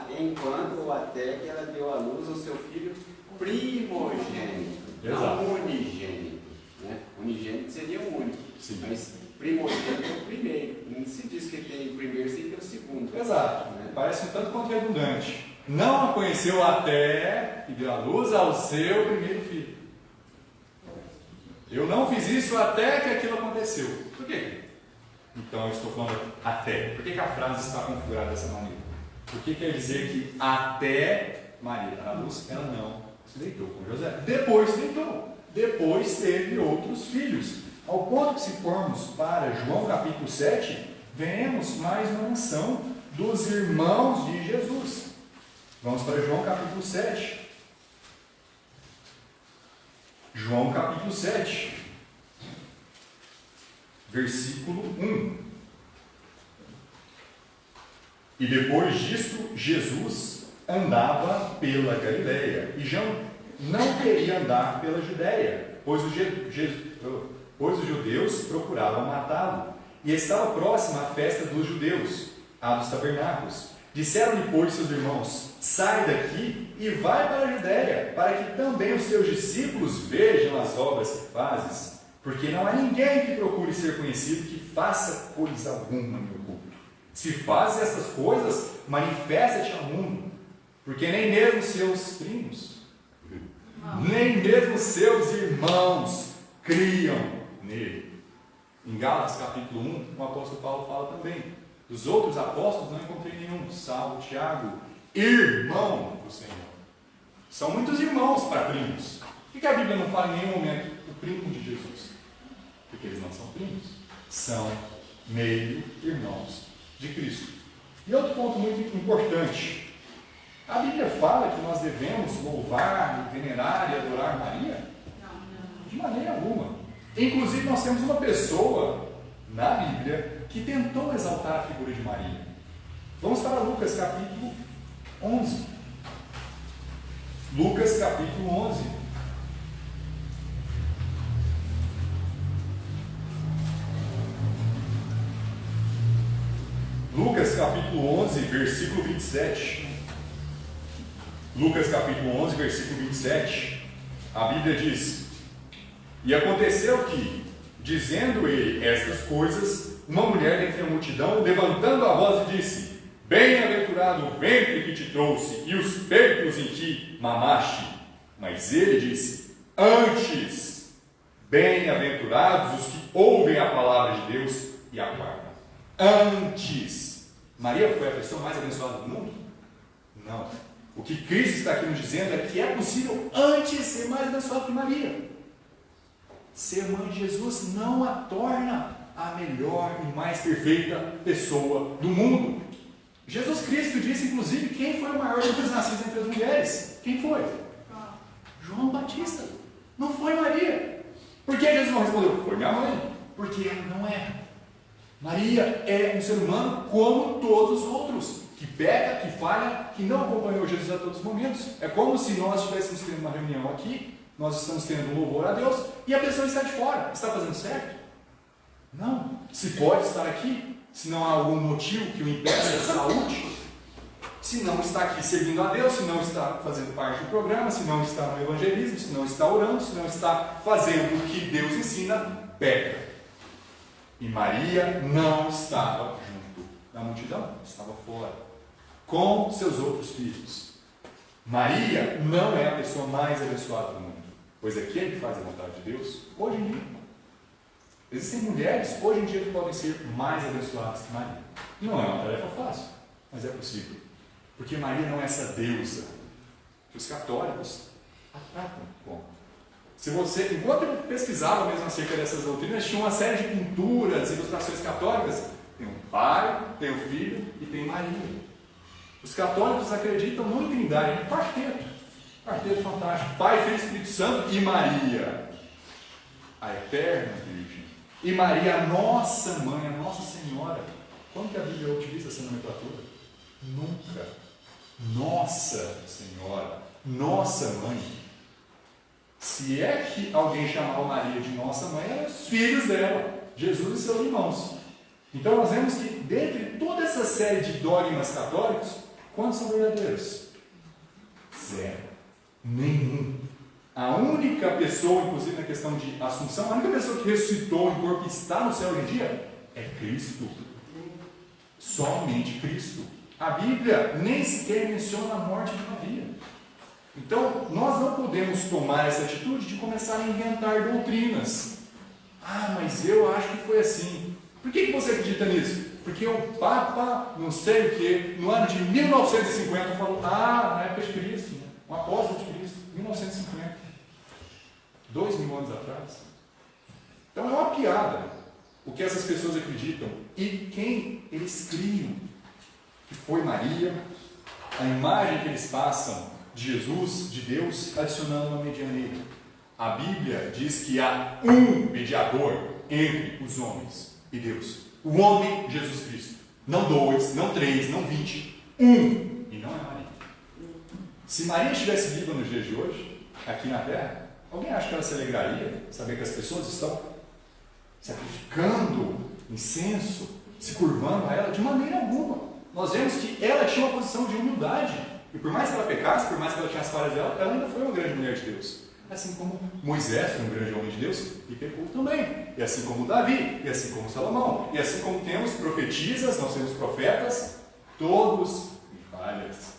enquanto ou até que ela deu à luz ao seu filho primogênito, não unigênito. Né? Unigênito seria o único, sim, mas primogênito é o primeiro. Não se diz que tem o primeiro, sem ter o segundo. Exato, né? Parece um tanto quanto redundante. Não a conheceu até que deu à luz ao seu primeiro filho. Eu não fiz isso até que aquilo aconteceu. Por quê? Então eu estou falando até. Por que a frase está configurada dessa maneira? O que quer dizer que até Maria dar à luz, ela não se deitou com José. Depois se deitou. Depois teve outros filhos. Ao ponto que, se formos para João capítulo 7, vemos mais uma menção dos irmãos de Jesus. Vamos para João capítulo 7. João capítulo 7, versículo 1. E depois disto, Jesus andava pela Galileia e já não queria andar pela Judéia, pois os judeus procuravam matá-lo. E estava próxima a festa dos judeus, a dos tabernáculos. Disseram-lhe, pois, seus irmãos: sai daqui e vai para a Judéia, para que também os teus discípulos vejam as obras que fazes, porque não há ninguém que procure ser conhecido que faça coisa alguma em oculto. Se fazes estas coisas, manifesta-te ao mundo, porque nem mesmo seus primos, nem mesmo seus irmãos criam nele. Em Gálatas capítulo 1, o apóstolo Paulo fala também. Dos outros apóstolos não encontrei nenhum. Saulo, Tiago, irmão do Senhor. São muitos irmãos para primos. Por que a Bíblia não fala em nenhum momento o primo de Jesus? Porque eles não são primos. São meio-irmãos de Cristo. E outro ponto muito importante. A Bíblia fala que nós devemos louvar, venerar e adorar Maria? Não. De maneira alguma. Inclusive, nós temos uma pessoa na Bíblia que tentou exaltar a figura de Maria. Vamos para Lucas capítulo 11. Lucas capítulo 11. Lucas capítulo 11, versículo 27. Lucas capítulo 11, versículo 27. A Bíblia diz: E aconteceu que, dizendo ele estas coisas, uma mulher dentre a multidão, levantando a voz, disse: Bem-aventurado o ventre que te trouxe e os peitos em que mamaste. Mas ele disse: Antes, bem-aventurados os que ouvem a palavra de Deus e a guardam. Antes. Maria foi a pessoa mais abençoada do mundo? Não. O que Cristo está aqui nos dizendo é que é possível antes ser mais abençoado que Maria. Ser mãe de Jesus não a torna a melhor e mais perfeita pessoa do mundo. Jesus Cristo disse, inclusive, quem foi o maior dos nascidos entre as mulheres? Quem foi? João Batista. Não foi Maria. Por que Jesus não respondeu? Foi minha mãe. Porque ela não é. Maria é um ser humano como todos os outros, que peca, que falha, que não acompanhou Jesus a todos os momentos. É como se nós estivéssemos tendo uma reunião aqui, nós estamos tendo um louvor a Deus, e a pessoa está de fora. Está fazendo certo? Não. Se pode estar aqui, se não há algum motivo que o impeça da saúde, se não está aqui servindo a Deus, se não está fazendo parte do programa, se não está no evangelismo, se não está orando, se não está fazendo o que Deus ensina, peca. E Maria não estava junto da multidão, estava fora, com seus outros filhos. Maria não é a pessoa mais abençoada do mundo, pois aquele que faz a vontade de Deus, hoje em dia, existem mulheres hoje em dia que podem ser mais abençoadas que Maria. Não é uma tarefa fácil, mas é possível, porque Maria não é essa deusa que os católicos a tratam como. Se você, enquanto eu pesquisava mesmo acerca dessas doutrinas, tinha uma série de pinturas, ilustrações católicas. Tem um pai, tem um filho e tem Maria. Os católicos acreditam no Trindade, no quarteto. Quarteto fantástico. Pai, Filho e Espírito Santo e Maria, a eterna Virgem. E Maria, a nossa mãe, a Nossa Senhora. Quando que a Bíblia utiliza essa nomenclatura? Nunca. Nossa Senhora, nossa mãe. Se é que alguém chamava Maria de nossa mãe, eram os filhos dela, Jesus e seus irmãos. Então nós vemos que, dentre toda essa série de dogmas católicos, quantos são verdadeiros? Zero. Nenhum. A única pessoa, inclusive na questão de assunção, a única pessoa que ressuscitou em corpo e está no céu hoje em dia é Cristo. Somente Cristo. A Bíblia nem sequer menciona a morte de Maria. Então, nós não podemos tomar essa atitude de começar a inventar doutrinas. Ah, mas eu acho que foi assim. Por que você acredita nisso? Porque o Papa, não sei o que, no ano de 1950, falou, na época de Cristo, né? Um apóstolo de Cristo, 1950. 2000 anos atrás. Então é uma piada o que essas pessoas acreditam e quem eles criam. Que foi Maria, a imagem que eles passam de Jesus, de Deus, adicionando uma medianeira. A Bíblia diz que há um mediador entre os homens e Deus. O homem Jesus Cristo. Não 2, não 3, não 20. Um. E não é Maria. Se Maria estivesse viva nos dias de hoje, aqui na Terra, alguém acha que ela se alegraria saber que as pessoas estão sacrificando incenso, se curvando a ela? De maneira alguma. Nós vemos que ela tinha uma posição de humildade. E por mais que ela pecasse, por mais que ela tinha as falhas dela, ela ainda foi uma grande mulher de Deus. Assim como Moisés foi um grande homem de Deus e pecou também. E assim como Davi, e assim como Salomão. E assim como temos profetisas, nós temos profetas, todos em falhas.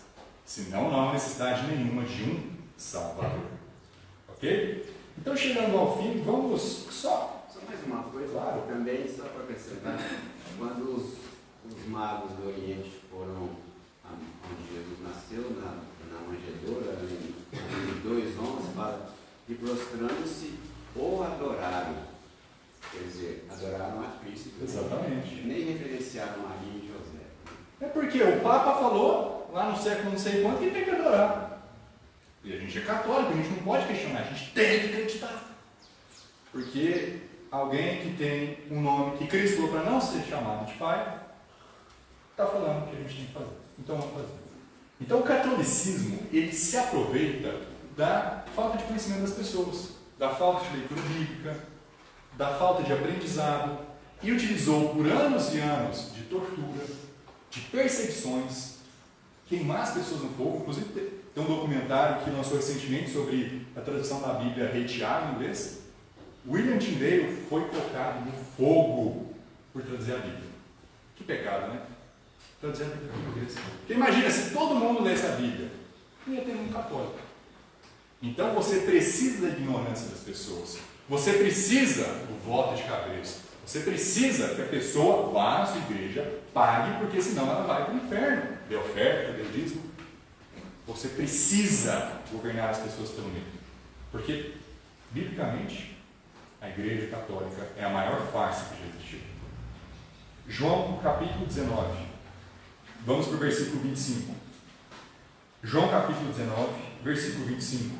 Senão não há necessidade nenhuma de um Salvador. Ok? Então, chegando ao fim, vamos só. Só mais uma coisa, claro, também, só para acrescentar, quando os magos do Oriente foram onde Jesus nasceu, na manjedoura, em 2:11, fala, e prostrando-se ou adoraram, quer dizer, adoraram a Cristo. Exatamente. Nem referenciaram Maria e José. É porque o Papa falou, lá no século não sei quanto, que tem que adorar. E a gente é católico, a gente não pode questionar, a gente tem que acreditar. Porque alguém que tem um nome que Cristo falou para não ser chamado de Pai, está falando o que a gente tem que fazer. Então vamos fazer. Então o catolicismo, ele se aproveita da falta de conhecimento das pessoas, da falta de leitura bíblica, da falta de aprendizado, e utilizou por anos e anos de tortura, de perseguições, queimar as pessoas no fogo. Inclusive tem um documentário que lançou recentemente sobre a tradução da Bíblia hateada em inglês. William Tyndale foi colocado no fogo por traduzir a Bíblia. Que pecado, né? Traduzir a Bíblia em português. Porque imagina, se todo mundo lesse a Bíblia, não ia ter um católico. Então você precisa da ignorância das pessoas. Você precisa do voto de cabeça. Você precisa que a pessoa vá à sua igreja, pague, porque senão ela vai para o inferno. Dê oferta, dê dízimo. Você precisa governar as pessoas pelo meio. Porque, biblicamente, a igreja católica é a maior farsa que já existiu. João capítulo 19. Vamos para o versículo 25. João capítulo 19, versículo 25.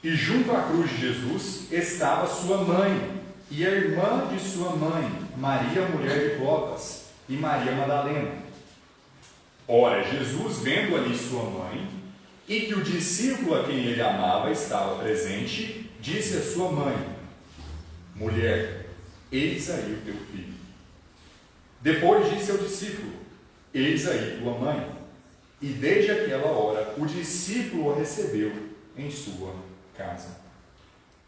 E junto à cruz de Jesus estava sua mãe e a irmã de sua mãe, Maria, mulher de Clopas, e Maria Madalena. Ora, Jesus, vendo ali sua mãe, e que o discípulo a quem ele amava estava presente, disse à sua mãe: Mulher, eis aí o teu filho. Depois disse ao discípulo: Eis aí tua mãe. E desde aquela hora o discípulo a recebeu em sua casa.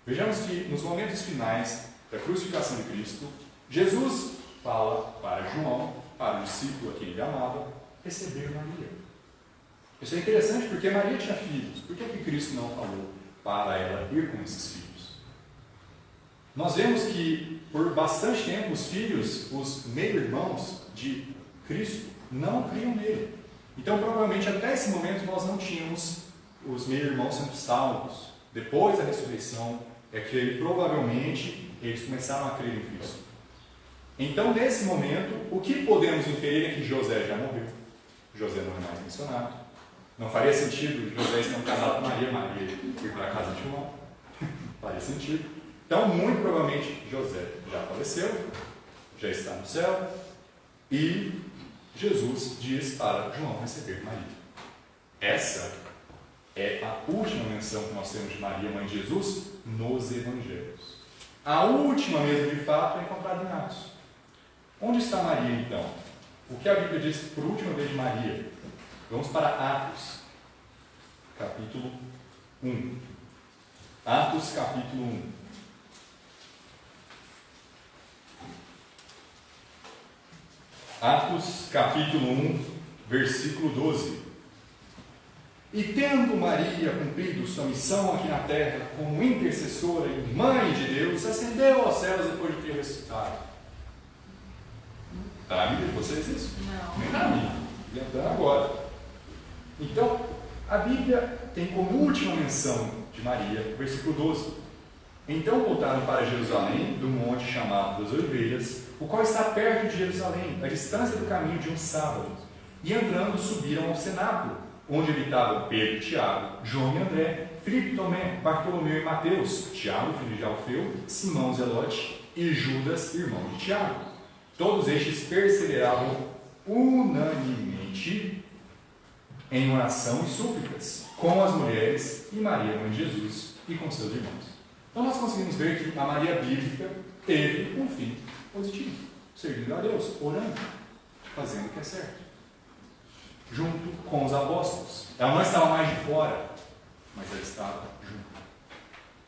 Vejamos que nos momentos finais da crucificação de Cristo, Jesus fala para João, para o discípulo a quem ele amava, receber Maria. Isso é interessante porque Maria tinha filhos. Por que Cristo não falou para ela ir com esses filhos? Nós vemos que por bastante tempo os filhos, os meio-irmãos de Cristo, não criam nele. Então provavelmente até esse momento nós não tínhamos os meio-irmãos sendo salvos. Depois da ressurreição é que provavelmente eles começaram a crer em Cristo. Então nesse momento, o que podemos inferir é que José já morreu. José não é mais mencionado. Não faria sentido José estando casado com Maria ir para a casa de João. Faria sentido. Então, muito provavelmente, José já faleceu, já está no céu, e Jesus diz para João receber Maria. Essa é a última menção que nós temos de Maria, mãe de Jesus, nos Evangelhos. A última mesmo, de fato, é encontrada em Atos. Onde está Maria, então? O que a Bíblia diz por última vez de Maria? Vamos para Atos, capítulo 1. Atos, capítulo 1. Atos, capítulo 1, versículo 12. E tendo Maria cumprido sua missão aqui na terra, como intercessora e mãe de Deus, ascendeu aos céus depois de ter ressuscitado. Está na Bíblia de vocês isso? Não. Nem na minha. Lembrando agora. Então, a Bíblia tem como última menção de Maria, versículo 12. Então voltaram para Jerusalém, do monte chamado das Oliveiras, o qual está perto de Jerusalém, a distância do caminho de um sábado. E entrando, subiram ao cenáculo, onde habitavam Pedro e Tiago, João e André, Filipe e Tomé, Bartolomeu e Mateus, Tiago, filho de Alfeu, Simão Zelote e Judas, irmão de Tiago. Todos estes perseveravam unanimemente em oração e súplicas, com as mulheres e Maria, mãe de Jesus, e com seus irmãos. Então nós conseguimos ver que a Maria bíblica teve um fim positivo, servindo a Deus, orando, fazendo o que é certo, junto com os apóstolos. Ela não estava mais de fora, mas ela estava junto.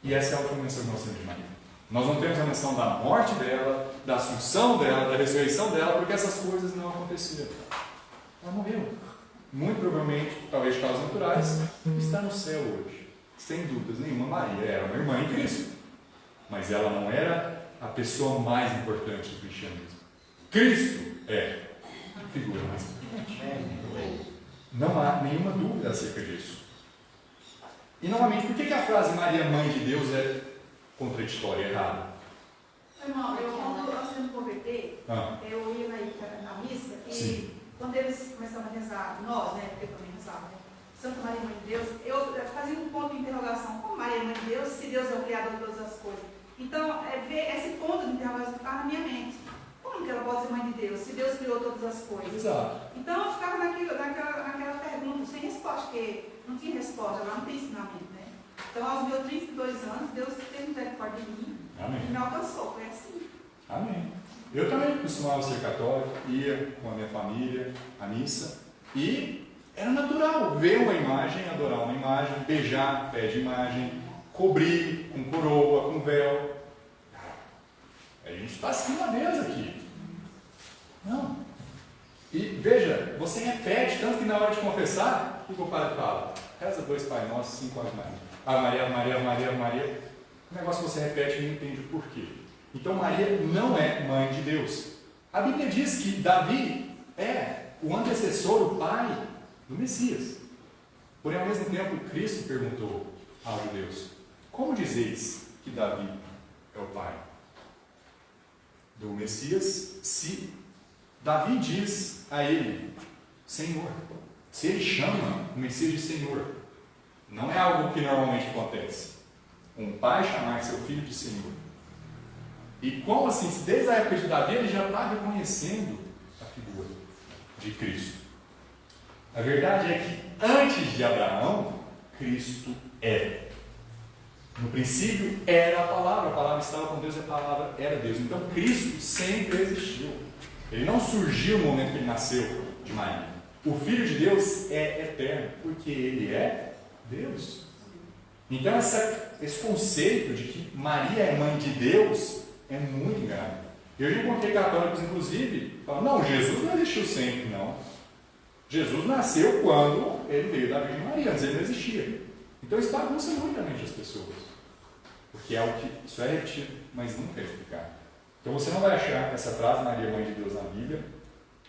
E essa é a última menção que nós temos de Maria. Nós não temos a menção da morte dela, da assunção dela, da ressurreição dela, porque essas coisas não aconteceram. Ela morreu. Muito provavelmente, talvez de causas naturais, está no céu hoje. sem dúvidas nenhuma, Maria era uma irmã em Cristo, mas ela não era a pessoa mais importante do cristianismo. Cristo é a figura mais importante. Não há nenhuma dúvida acerca disso. E novamente, por que a frase Maria, mãe de Deus, é contraditória, errada? Irmão, quando nós me converter, eu ia na missa e Sim. quando eles começavam a rezar, nós, né, porque eu também rezava, né, Santa Maria, Mãe de Deus, eu fazia um ponto de interrogação, como Maria, Mãe de Deus, se Deus é o Criador de todas as coisas? Então, ver esse ponto de interrogação ficava na minha mente. Como que ela pode ser Mãe de Deus, se Deus criou todas as coisas? Exato. Então, eu ficava naquela pergunta, sem resposta, porque não tinha resposta, lá não tem ensinamento, né? Então, aos meus 32 anos, Deus teve misericórdia de mim. Amém. E me alcançou, foi assim. Amém. Eu também costumava ser católico, ia com a minha família à missa e era natural ver uma imagem, adorar uma imagem, beijar pé de imagem, cobrir com coroa, com véu. A gente está acima Deus aqui. Não. E veja, você repete, tanto que na hora de confessar, o que o padre fala? Reza 2 Pai Nosso, 5 Ave Maria. Ah, Maria, Maria, Maria, Maria. O negócio que você repete e não entende o porquê. Então Maria não é mãe de Deus. A Bíblia diz que Davi é o antecessor, o pai do Messias. Porém, ao mesmo tempo, Cristo perguntou aos judeus: como dizeis que Davi é o pai do Messias, se Davi diz a ele Senhor? Se ele chama o Messias de Senhor, não é algo que normalmente acontece. Um pai chamar seu filho de Senhor. E como assim, desde a época de Davi, ele já está reconhecendo a figura de Cristo. A verdade é que antes de Abraão, Cristo é. No princípio era a palavra estava com Deus e a palavra era Deus. Então Cristo sempre existiu. Ele não surgiu no momento que ele nasceu de Maria. O Filho de Deus é eterno, porque ele é Deus. Então esse conceito de que Maria é mãe de Deus é muito enganado. Eu já encontrei católicos, inclusive, falando: não, Jesus não existiu sempre, não. Jesus nasceu quando ele veio da Virgem Maria, antes ele não existia. Então isso bagunça muito a mente das pessoas. Porque é o que isso é repetido, mas nunca é explicado. Então você não vai achar essa frase, Maria, mãe de Deus, na Bíblia.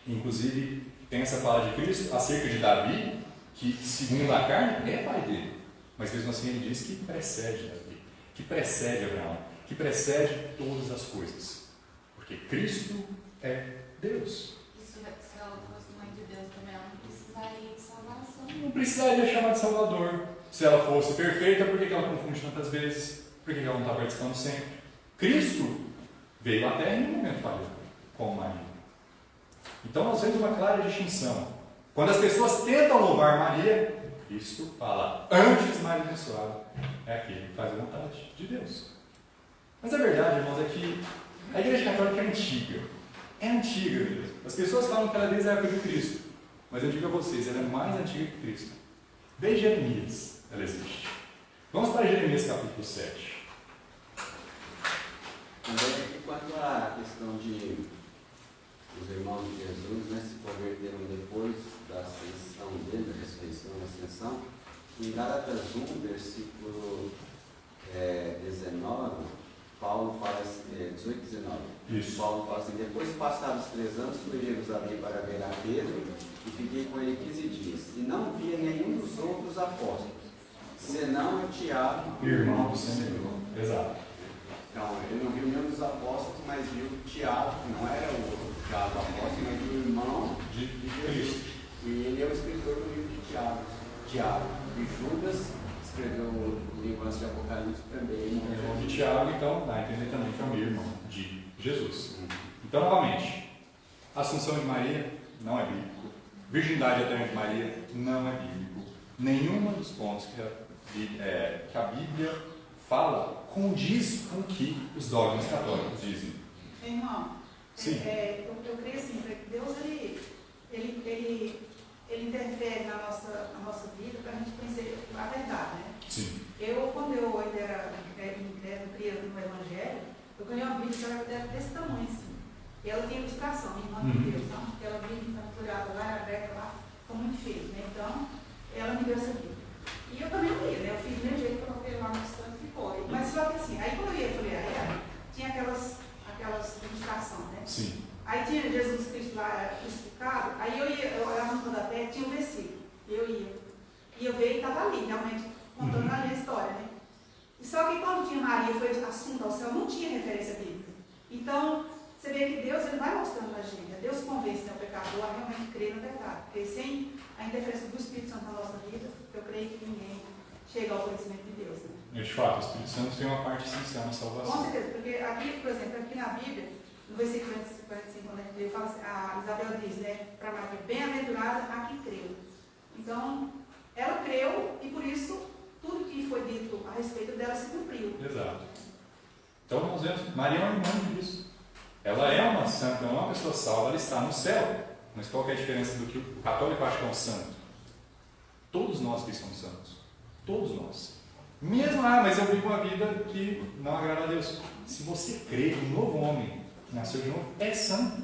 Inclusive, tem essa fala de Cristo acerca de Davi, que segundo a carne é pai dele. Mas mesmo assim ele diz que precede Davi, que precede Abraão, que precede todas as coisas. Porque Cristo é Deus. Isso, se ela fosse mãe de Deus também, ela não precisaria de salvação. Não precisaria chamar de Salvador. Se ela fosse perfeita, por que ela confunde tantas vezes? Por que ela não está participando sempre? Cristo veio à Terra em um momento falhou, como Maria. Então nós vemos uma clara distinção. Quando as pessoas tentam louvar Maria, Cristo fala: antes mais abençoado é aquele que faz a vontade de Deus. Mas a verdade, irmãos, é que a Igreja Católica é antiga. É antiga mesmo. As pessoas falam que ela é desde a época de Cristo. Mas eu digo a vocês, ela é mais antiga que Cristo. Desde Jeremias ela existe. Vamos para Jeremias capítulo 7. Também quanto à questão de os irmãos de Jesus, né, se converteram depois da ascensão dele, da ressurreição e ascensão, em Gálatas 1, versículo 19, Paulo fala, 18 e 19. Isso. Paulo fala assim: depois passados 3 anos, fui a Jerusalém para ver a Pedro e fiquei com ele 15 dias. E não via nenhum dos outros apóstolos, senão o Tiago, Irmão do Senhor. Exato. Então, ele não viu nenhum dos apóstolos, mas viu Tiago, que não era o Tiago apóstolo, mas o irmão De Jesus. Cristo. E ele é o escritor do livro de Tiago. E Judas escreveu o livro antes de Apocalipse também. O irmão de Tiago, então, dá a entender também que é o irmão de Jesus. Então, novamente, Assunção de Maria não é bíblico. Virgindade eterna de Maria não é bíblico. Nenhum dos pontos que a Bíblia fala condiz com o que os dogmas católicos dizem. Irmão, Sim. eu creio assim, que Deus ele interfere na nossa vida para a gente conhecer a verdade, né? Sim. Quando eu ainda era criança no Evangelho, eu ganhei uma Bíblia que era desse tamanho, assim. E ela tinha ilustração, minha irmã de Deus, não? Porque ela vinha capturada lá, aberta lá, ficou muito feio, né? Então, ela me deu essa Bíblia. E eu também lia, né? Eu fiz do meu jeito Cristo lá crucificado, aí eu olhava no rodapé, tinha um versículo, e eu veio e estava ali, realmente, contando ali a história, né? E só que quando tinha Maria foi assunto ao céu, não tinha referência bíblica. Então, você vê que Deus ele vai mostrando a gente, Deus convence, né, o pecador a realmente crer no pecado, porque sem a interferência do Espírito Santo na nossa vida, eu creio que ninguém chega ao conhecimento de Deus, né? De fato, o Espírito Santo tem uma parte essencial na salvação. Com certeza, porque aqui, por exemplo, aqui na Bíblia, no versículo 45, quando ele fala assim, a Isabel diz, né, para Maria, bem-aventurada a que creu. Então, ela creu e por isso tudo que foi dito a respeito dela se cumpriu. Exato. Então nós vemos, Maria é uma irmã disso. Ela é uma santa, não é uma pessoa salva, ela está no céu. Mas qual que é a diferença do que o católico acha que é um santo? Todos nós que somos santos. Todos nós. Mesmo, mas eu vivo uma vida que não agrada a Deus. Se você crê em um novo homem que nasceu de novo, é santo.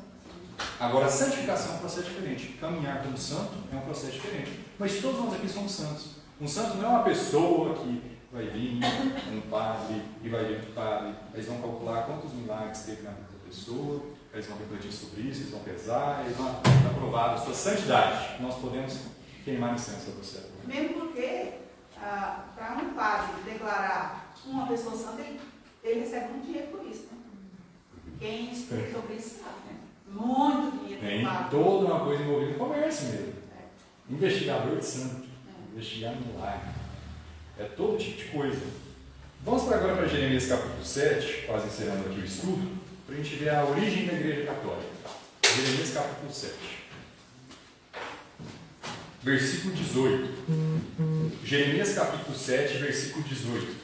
Agora, a santificação é um processo diferente. Caminhar como santo é um processo diferente. Mas todos nós aqui somos santos. Um santo não é uma pessoa que vai vir, um padre, e vai vir um padre. Eles vão calcular quantos milagres teve na vida da pessoa, eles vão refletir sobre isso, eles vão pesar, eles vão aprovar a sua santidade. Nós podemos queimar incenso a você. Mesmo porque, para um padre declarar uma pessoa santa, ele recebe muito dinheiro por isso, né? Quem estuda sobre isso sabe, né? Muito dinheiro. Tem toda uma coisa envolvida em comércio mesmo. Investigador de santo, investigar milagre. É todo tipo de coisa. Vamos agora para Jeremias capítulo 7, quase encerrando aqui o estudo, para a gente ver a origem da Igreja Católica. Jeremias capítulo 7. Versículo 18. Jeremias capítulo 7, versículo 18.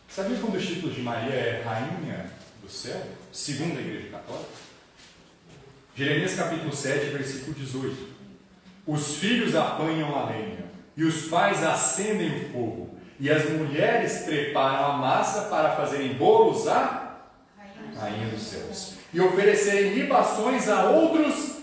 Sabia que um dos títulos de Maria é Rainha do Céu, segundo a Igreja Católica? Jeremias capítulo 7, versículo 18. Os filhos apanham a lenha, e os pais acendem o fogo, e as mulheres preparam a massa para fazerem bolos à Rainha dos Céus, e oferecerem libações a outros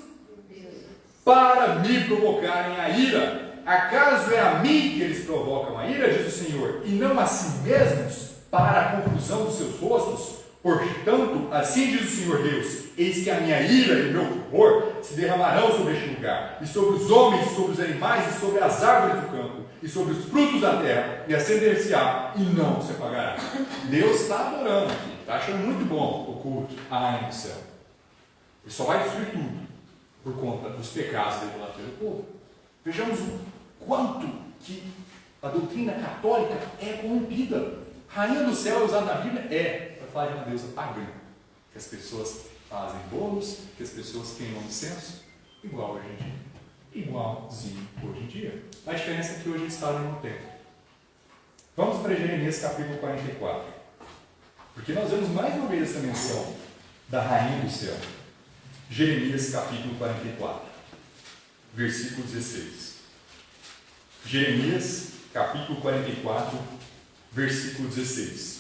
para me provocarem a ira. Acaso é a mim que eles provocam a ira, diz o Senhor, e não a si mesmos, para a confusão dos seus rostos? Portanto, assim diz o Senhor Deus: eis que a minha ira e o meu furor se derramarão sobre este lugar, e sobre os homens, e sobre os animais, e sobre as árvores do campo, e sobre os frutos da terra, e acender-se-á, e não se apagará. Deus está adorando aqui, está achando muito bom o culto à Rainha do Céu. Ele só vai destruir tudo por conta dos pecados da idolatria do povo. Vejamos o quanto que a doutrina católica é corrompida. Rainha do Céu é usada na Bíblia para falar de uma deusa pagã, que as pessoas fazem bolos, que as pessoas queimam incenso, igual hoje em dia. Igualzinho hoje em dia. A diferença é que hoje eles fazem no templo. Vamos para Jeremias capítulo 44. Porque nós vemos mais uma vez essa menção da Rainha do Céu. Jeremias capítulo 44, versículo 16. Jeremias capítulo 44, versículo 16.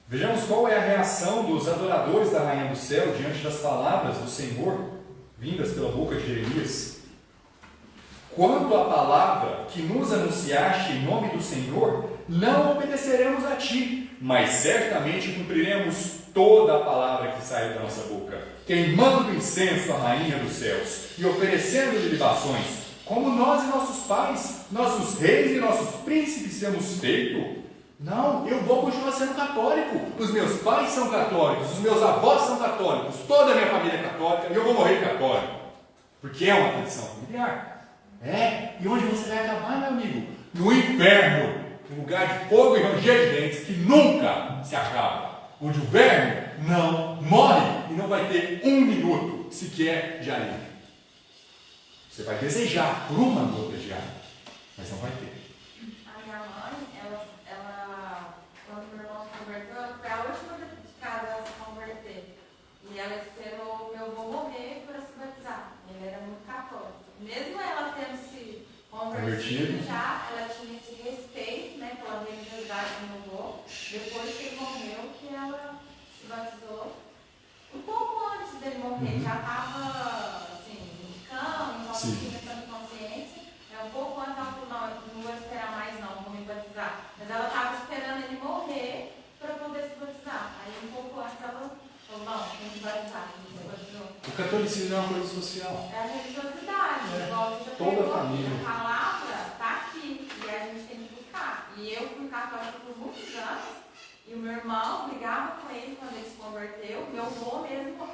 Vejamos qual é a reação dos adoradores da Rainha do Céu diante das palavras do Senhor vindas pela boca de Jeremias. Quanto à palavra que nos anunciaste em nome do Senhor, não obedeceremos a ti, mas certamente cumpriremos toda a palavra que saiu da nossa boca, queimando incenso à Rainha dos Céus e oferecendo-lhe libações, como nós e nossos pais, nossos reis e nossos príncipes temos feito. Não, eu vou continuar sendo católico. Os meus pais são católicos, os meus avós são católicos, toda a minha família é católica e eu vou morrer católico, porque é uma tradição familiar. E onde você vai acabar, meu amigo? No inferno, um lugar de fogo e ranger de dentes que nunca se acaba, onde o verme não morre e não vai ter um minuto sequer de alívio. Você vai desejar por uma gota de ar, mas não vai ter. A minha mãe, ela quando meu irmão se converteu, ela foi a última de casa a se converter. E ela esperou meu avô morrer para se batizar. Ele era muito católico. Mesmo ela tendo se convertido já, ela tinha esse respeito, né, pela religiosidade do meu avô. Depois que ele morreu, que ela se batizou. Um pouco antes dele morrer, já estava assim, indicando, não tinha tanta consciência. Um pouco antes ela falou, não vou esperar mais não, vou me batizar. Mas ela estava esperando ele morrer para poder se batizar. Aí um pouco antes ela falou, não, batizar. Você batizou? O catolicismo é uma coisa social. É a religiosidade. É. Igual você já Toda pegou, família. a palavra está aqui e a gente tem que buscar. E eu fui católica por muitos anos e o meu irmão brigava com ele quando ele se converteu. Meu avô mesmo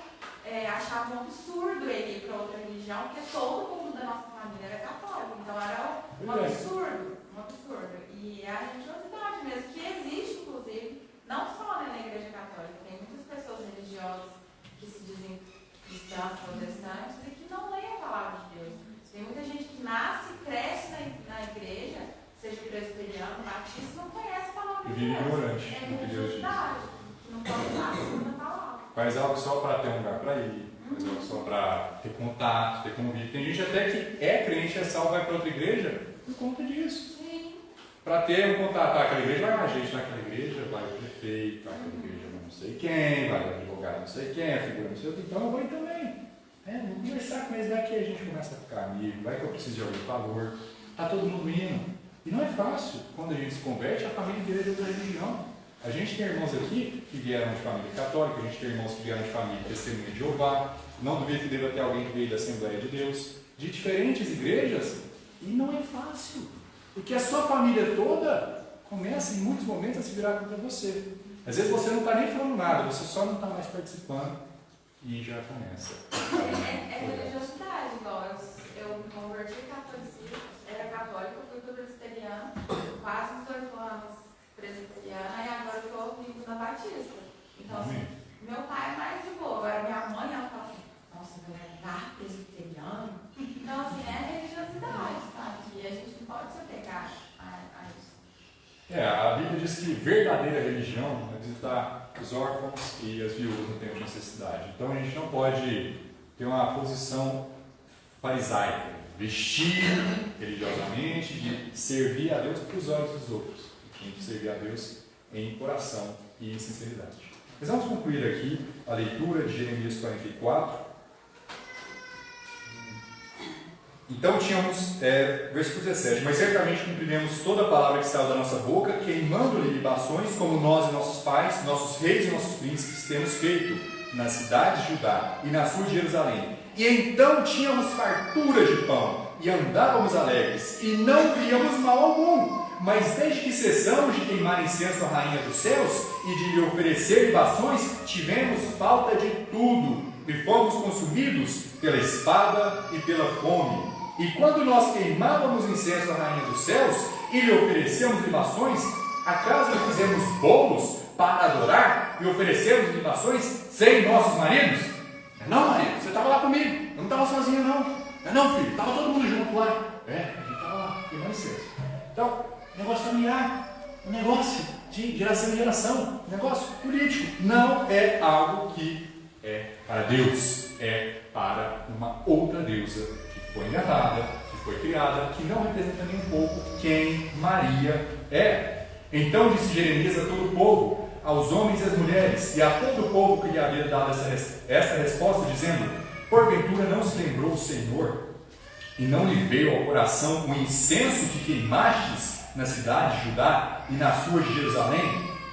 achava um absurdo ele ir para outra religião, porque todo mundo da nossa família era católico. Então era um absurdo, um absurdo. E é a religiosidade mesmo, que existe, inclusive, não só na igreja católica. Tem muitas pessoas religiosas que se dizem cristãs, protestantes e que não leem a palavra de Deus. Tem muita gente que nasce e cresce na igreja, seja presbiteriano, batista, não conhece a palavra de Deus. Vive ignorante É do que Deus diz. religiosidade, que não pode estar acima da palavra. Faz algo só para ter um lugar para ir, faz algo só para ter contato, ter convívio. Tem gente até que é crente, é salvo, vai para outra igreja por conta disso. Sim. Para ter um contato, aquela igreja, vai mais gente naquela igreja, vai o prefeito, vai aquela igreja não sei quem, vai o advogado não sei quem, a figura não sei o que, então eu vou ir também. Vou conversar com eles daqui, a gente começa a ficar amigo, vai que eu preciso de algum favor. Está todo mundo indo. E não é fácil, quando a gente se converte, a família inteira é de outra religião. A gente tem irmãos aqui que vieram de família católica, a gente tem irmãos que vieram de família testemunha de Jeová, não duvido que deva ter alguém que veio da Assembleia de Deus, de diferentes igrejas, e não é fácil, porque a sua família toda começa em muitos momentos a se virar contra você. Às vezes você não está nem falando nada, você só não está mais participando e já começa. É religiosidade, igual eu me converti catolicismo, era católica, fui presbiteriana, quase uns 8 anos presbiteriana e agora eu estou vindo na Batista. Então, assim, meu pai é mais de boa. Agora minha mãe, ela fala assim, nossa, vai dar presbiteriano? Então, assim, é religiosidade, sabe? E a gente não pode se apegar a isso. A Bíblia diz que verdadeira religião é visitar os órfãos e as viúvas no tempo de necessidade. Então a gente não pode ter uma posição farisaica, vestir religiosamente, de servir a Deus para os olhos dos outros. A gente tem que servir a Deus em coração e em sinceridade. Mas vamos concluir aqui a leitura de Jeremias 44. Então tínhamos, versículo 17, mas certamente cumpriremos toda a palavra que saiu da nossa boca, queimando-lhe libações, como nós e nossos pais, nossos reis e nossos príncipes temos feito nas cidades de Judá e na sua de Jerusalém. E então tínhamos fartura de pão, e andávamos alegres, e não víamos mal algum. Mas desde que cessamos de queimar incenso à rainha dos céus, e de lhe oferecer libações, tivemos falta de tudo, e fomos consumidos pela espada e pela fome. E quando nós queimávamos incenso à rainha dos céus e lhe oferecemos libações, acaso não fizemos bolos para adorar e oferecemos libações sem nossos maridos? Não, marido, você estava lá comigo, eu não estava sozinho não. Não, filho, estava todo mundo junto lá. A gente estava lá, queimando incenso. Então, negócio familiar, um negócio de geração em geração, um negócio político. Não é algo que é para Deus, é para uma outra deusa que foi enganada, que foi criada, que não representa nem um pouco quem Maria é. Então disse Jeremias a todo o povo, aos homens e às mulheres, e a todo o povo que lhe havia dado esta resposta, dizendo: porventura não se lembrou o Senhor, e não lhe veio ao coração o incenso que queimastes na cidade de Judá e na sua de Jerusalém,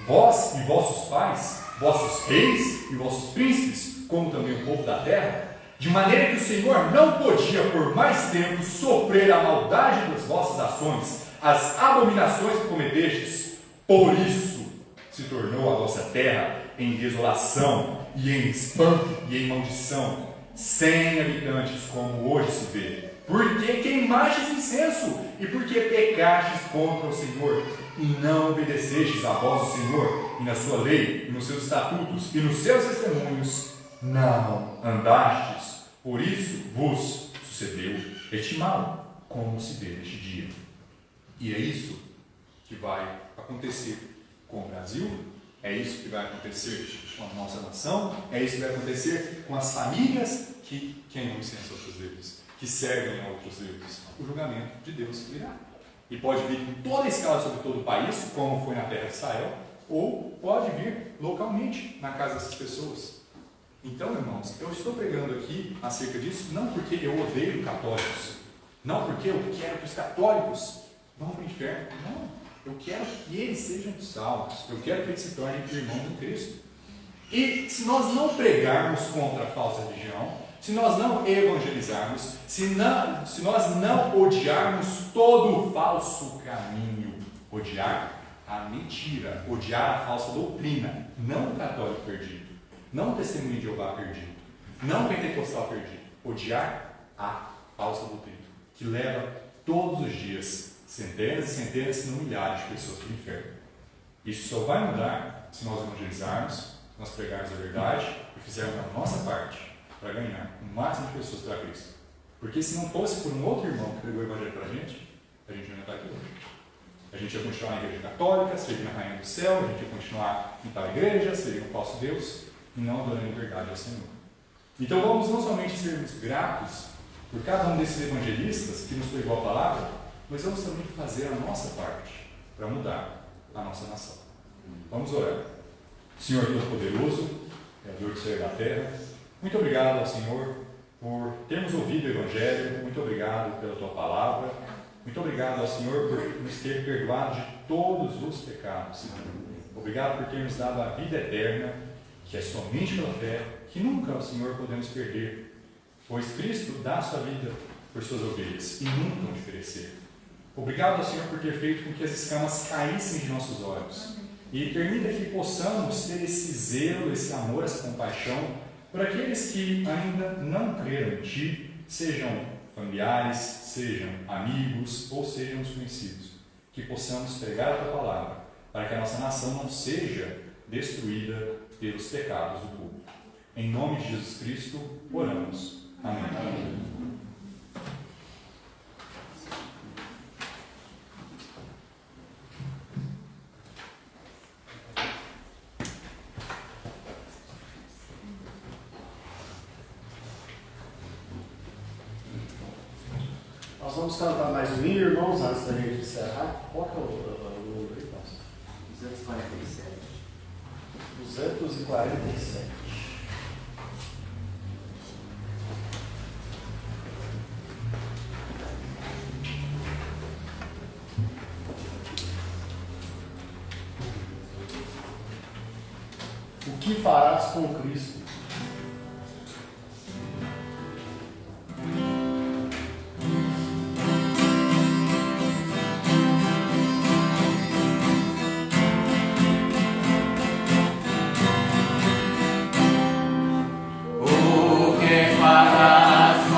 vós e vossos pais, vossos reis e vossos príncipes, como também o povo da terra? De maneira que o Senhor não podia por mais tempo sofrer a maldade das vossas ações, as abominações que cometestes. Por isso se tornou a vossa terra em desolação e em espanto e em maldição, sem habitantes como hoje se vê. Porque queimastes incenso e porque pecastes contra o Senhor e não obedecestes a voz do Senhor e na sua lei e nos seus estatutos e nos seus testemunhos não andastes. Por isso vos sucedeu este mal, como se vê neste dia. E é isso que vai acontecer com o Brasil, é isso que vai acontecer com a nossa nação, é isso que vai acontecer com as famílias que queimam incenso a outros deuses, que servem a outros deuses. O julgamento de Deus virá. E pode vir em toda a escala sobre todo o país, como foi na terra de Israel, ou pode vir localmente na casa dessas pessoas. Então, irmãos, eu estou pregando aqui acerca disso não porque eu odeio católicos, não porque eu quero que os católicos vão para o inferno, não. Eu quero que eles sejam salvos, eu quero que eles se tornem irmãos em Cristo. E se nós não pregarmos contra a falsa religião, se nós não evangelizarmos, se nós não odiarmos todo o falso caminho, odiar a mentira, odiar a falsa doutrina, não o católico perdido, não o testemunho de Jeová perdido, não o pentecostal perdido, odiar a falsa doutrina, que leva todos os dias centenas e centenas, se não milhares de pessoas para o inferno. Isso só vai mudar se nós evangelizarmos, se nós pregarmos a verdade e fizermos a nossa parte para ganhar o máximo de pessoas para Cristo. Porque se não fosse por um outro irmão que pregou o evangelho para a gente não ia estar aqui hoje. A gente ia continuar na igreja católica, servindo a rainha do céu, a gente ia continuar em tal igreja, servindo um falso Deus e não adorando em verdade ao Senhor. Então vamos não somente sermos gratos por cada um desses evangelistas que nos pregou a palavra, mas vamos também fazer a nossa parte para mudar a nossa nação. Vamos orar. Senhor Todo-Poderoso, Criador do céu e da terra, muito obrigado ao Senhor por termos ouvido o Evangelho, muito obrigado pela Tua palavra, muito obrigado ao Senhor por nos ter perdoado de todos os pecados, Senhor. Obrigado por ter nos dado a vida eterna, que é somente pela fé, que nunca, Senhor, podemos perder, pois Cristo dá a sua vida por suas ovelhas e nunca nos oferecer. Obrigado ao Senhor por ter feito com que as escamas caíssem de nossos olhos e permita que possamos ter esse zelo, esse amor, essa compaixão por aqueles que ainda não creram em Ti, sejam familiares, sejam amigos ou sejam desconhecidos, que possamos pregar a Tua palavra para que a nossa nação não seja destruída pelos pecados do povo. Em nome de Jesus Cristo, oramos. Amém. Amém. Nós vamos cantar mais um hino, irmãos, antes da gente encerrar. Qual que é o número aí, pastor? 247. 247. O que farás com Cristo? Farás com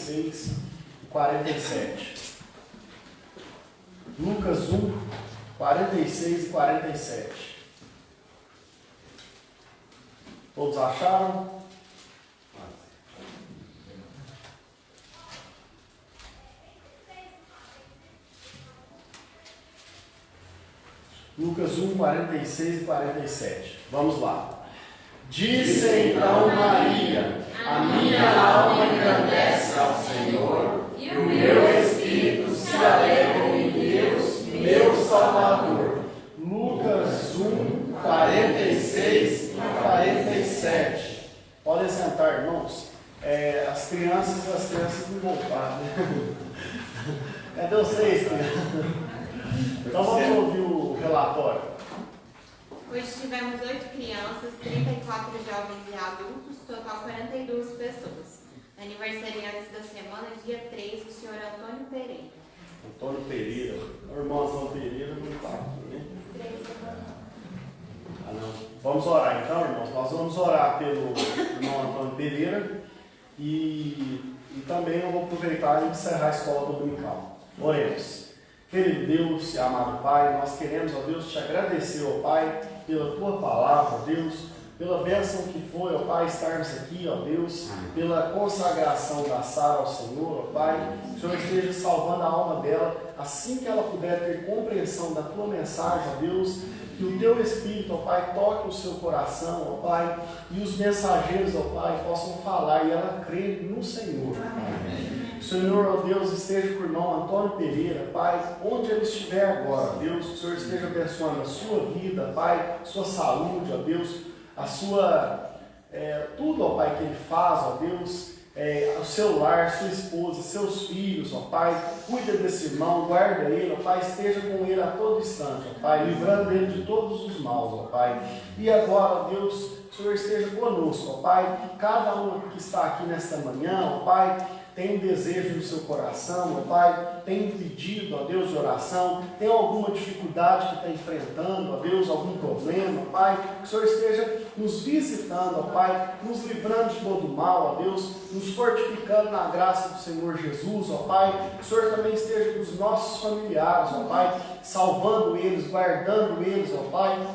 46 e 47. Lucas 1, 46 e 47. Todos acharam? Lucas 1, 46 e 47. Vamos lá. Disse então Maria: a minha alma engrandece ao Senhor, e o meu espírito se alegra em Deus, meu Salvador. Lucas 1, 46 e 47. Podem sentar, irmãos. As crianças não voltaram, né? Cadê vocês, crianças? Então vamos ouvir o relatório. Hoje tivemos 8 crianças, 34 jovens e adultos, total 42 pessoas. Aniversariantes da semana, dia 3, o senhor Antônio Pereira. Antônio Pereira. O irmão Antônio Pereira não está aqui, né? Não. Vamos orar então, irmãos. Nós vamos orar pelo irmão Antônio Pereira e também eu vou aproveitar e encerrar a escola dominical. Oremos. Querido Deus e amado Pai, nós queremos, ó Deus, te agradecer, ó Pai, pela tua palavra, ó Deus, pela bênção que foi, ó Pai, estarmos aqui, ó Deus, pela consagração da Sara ao Senhor, ó Pai, que o Senhor esteja salvando a alma dela, assim que ela puder ter compreensão da tua mensagem, ó Deus, que o teu Espírito, ó Pai, toque o seu coração, ó Pai, e os mensageiros, ó Pai, possam falar e ela crer no Senhor. Amém. Senhor, ó Deus, esteja com o irmão Antônio Pereira, Pai, onde ele estiver agora, Deus, que o Senhor esteja abençoando a sua vida, Pai, sua saúde, ó Deus, a sua, tudo, ó Pai, que ele faz, ó Deus, o seu lar, sua esposa, seus filhos, ó Pai, cuida desse irmão, guarda ele, ó Pai, esteja com ele a todo instante, ó Pai, livrando ele de todos os maus, ó Pai, e agora, ó Deus, que o Senhor esteja conosco, ó Pai, cada um que está aqui nesta manhã, ó Pai, tem um desejo no seu coração, ó Pai, tem um pedido, ó Deus, de oração, tem alguma dificuldade que está enfrentando, ó Deus, algum problema, ó Pai, que o Senhor esteja nos visitando, ó Pai, nos livrando de todo mal, ó Deus, nos fortificando na graça do Senhor Jesus, ó Pai, que o Senhor também esteja com os nossos familiares, ó Pai, salvando eles, guardando eles, ó Pai,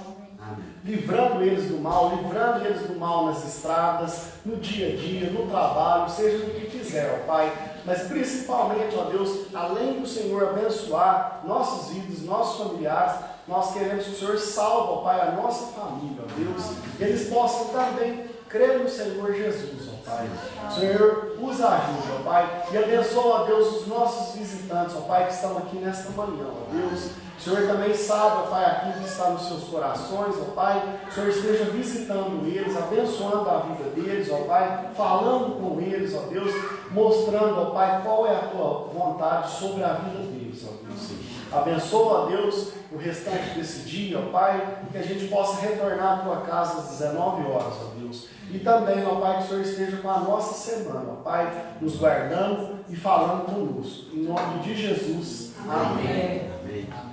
livrando eles do mal nas estradas, no dia a dia, no trabalho, seja no que fizer, ó Pai. Mas principalmente, ó Deus, além do Senhor abençoar nossas vidas, nossos familiares, nós queremos que o Senhor salve, ó Pai, a nossa família, ó Deus, que eles possam também crer no Senhor Jesus, ó Pai. Senhor, os ajuda, ó Pai, e abençoa, ó Deus, os nossos visitantes, ó Pai, que estão aqui nesta manhã, ó Deus. O Senhor também sabe, ó Pai, aquilo que está nos seus corações, ó Pai, que o Senhor esteja visitando eles, abençoando a vida deles, ó Pai, falando com eles, ó Deus, mostrando, ó Pai, qual é a tua vontade sobre a vida deles, ó Deus. Abençoa, ó Deus, o restante desse dia, ó Pai, que a gente possa retornar à tua casa às 19 horas, ó Deus. E também, ó Pai, que o Senhor esteja com a nossa semana, ó Pai, nos guardando e falando conosco. Em nome de Jesus. Amém. Amém.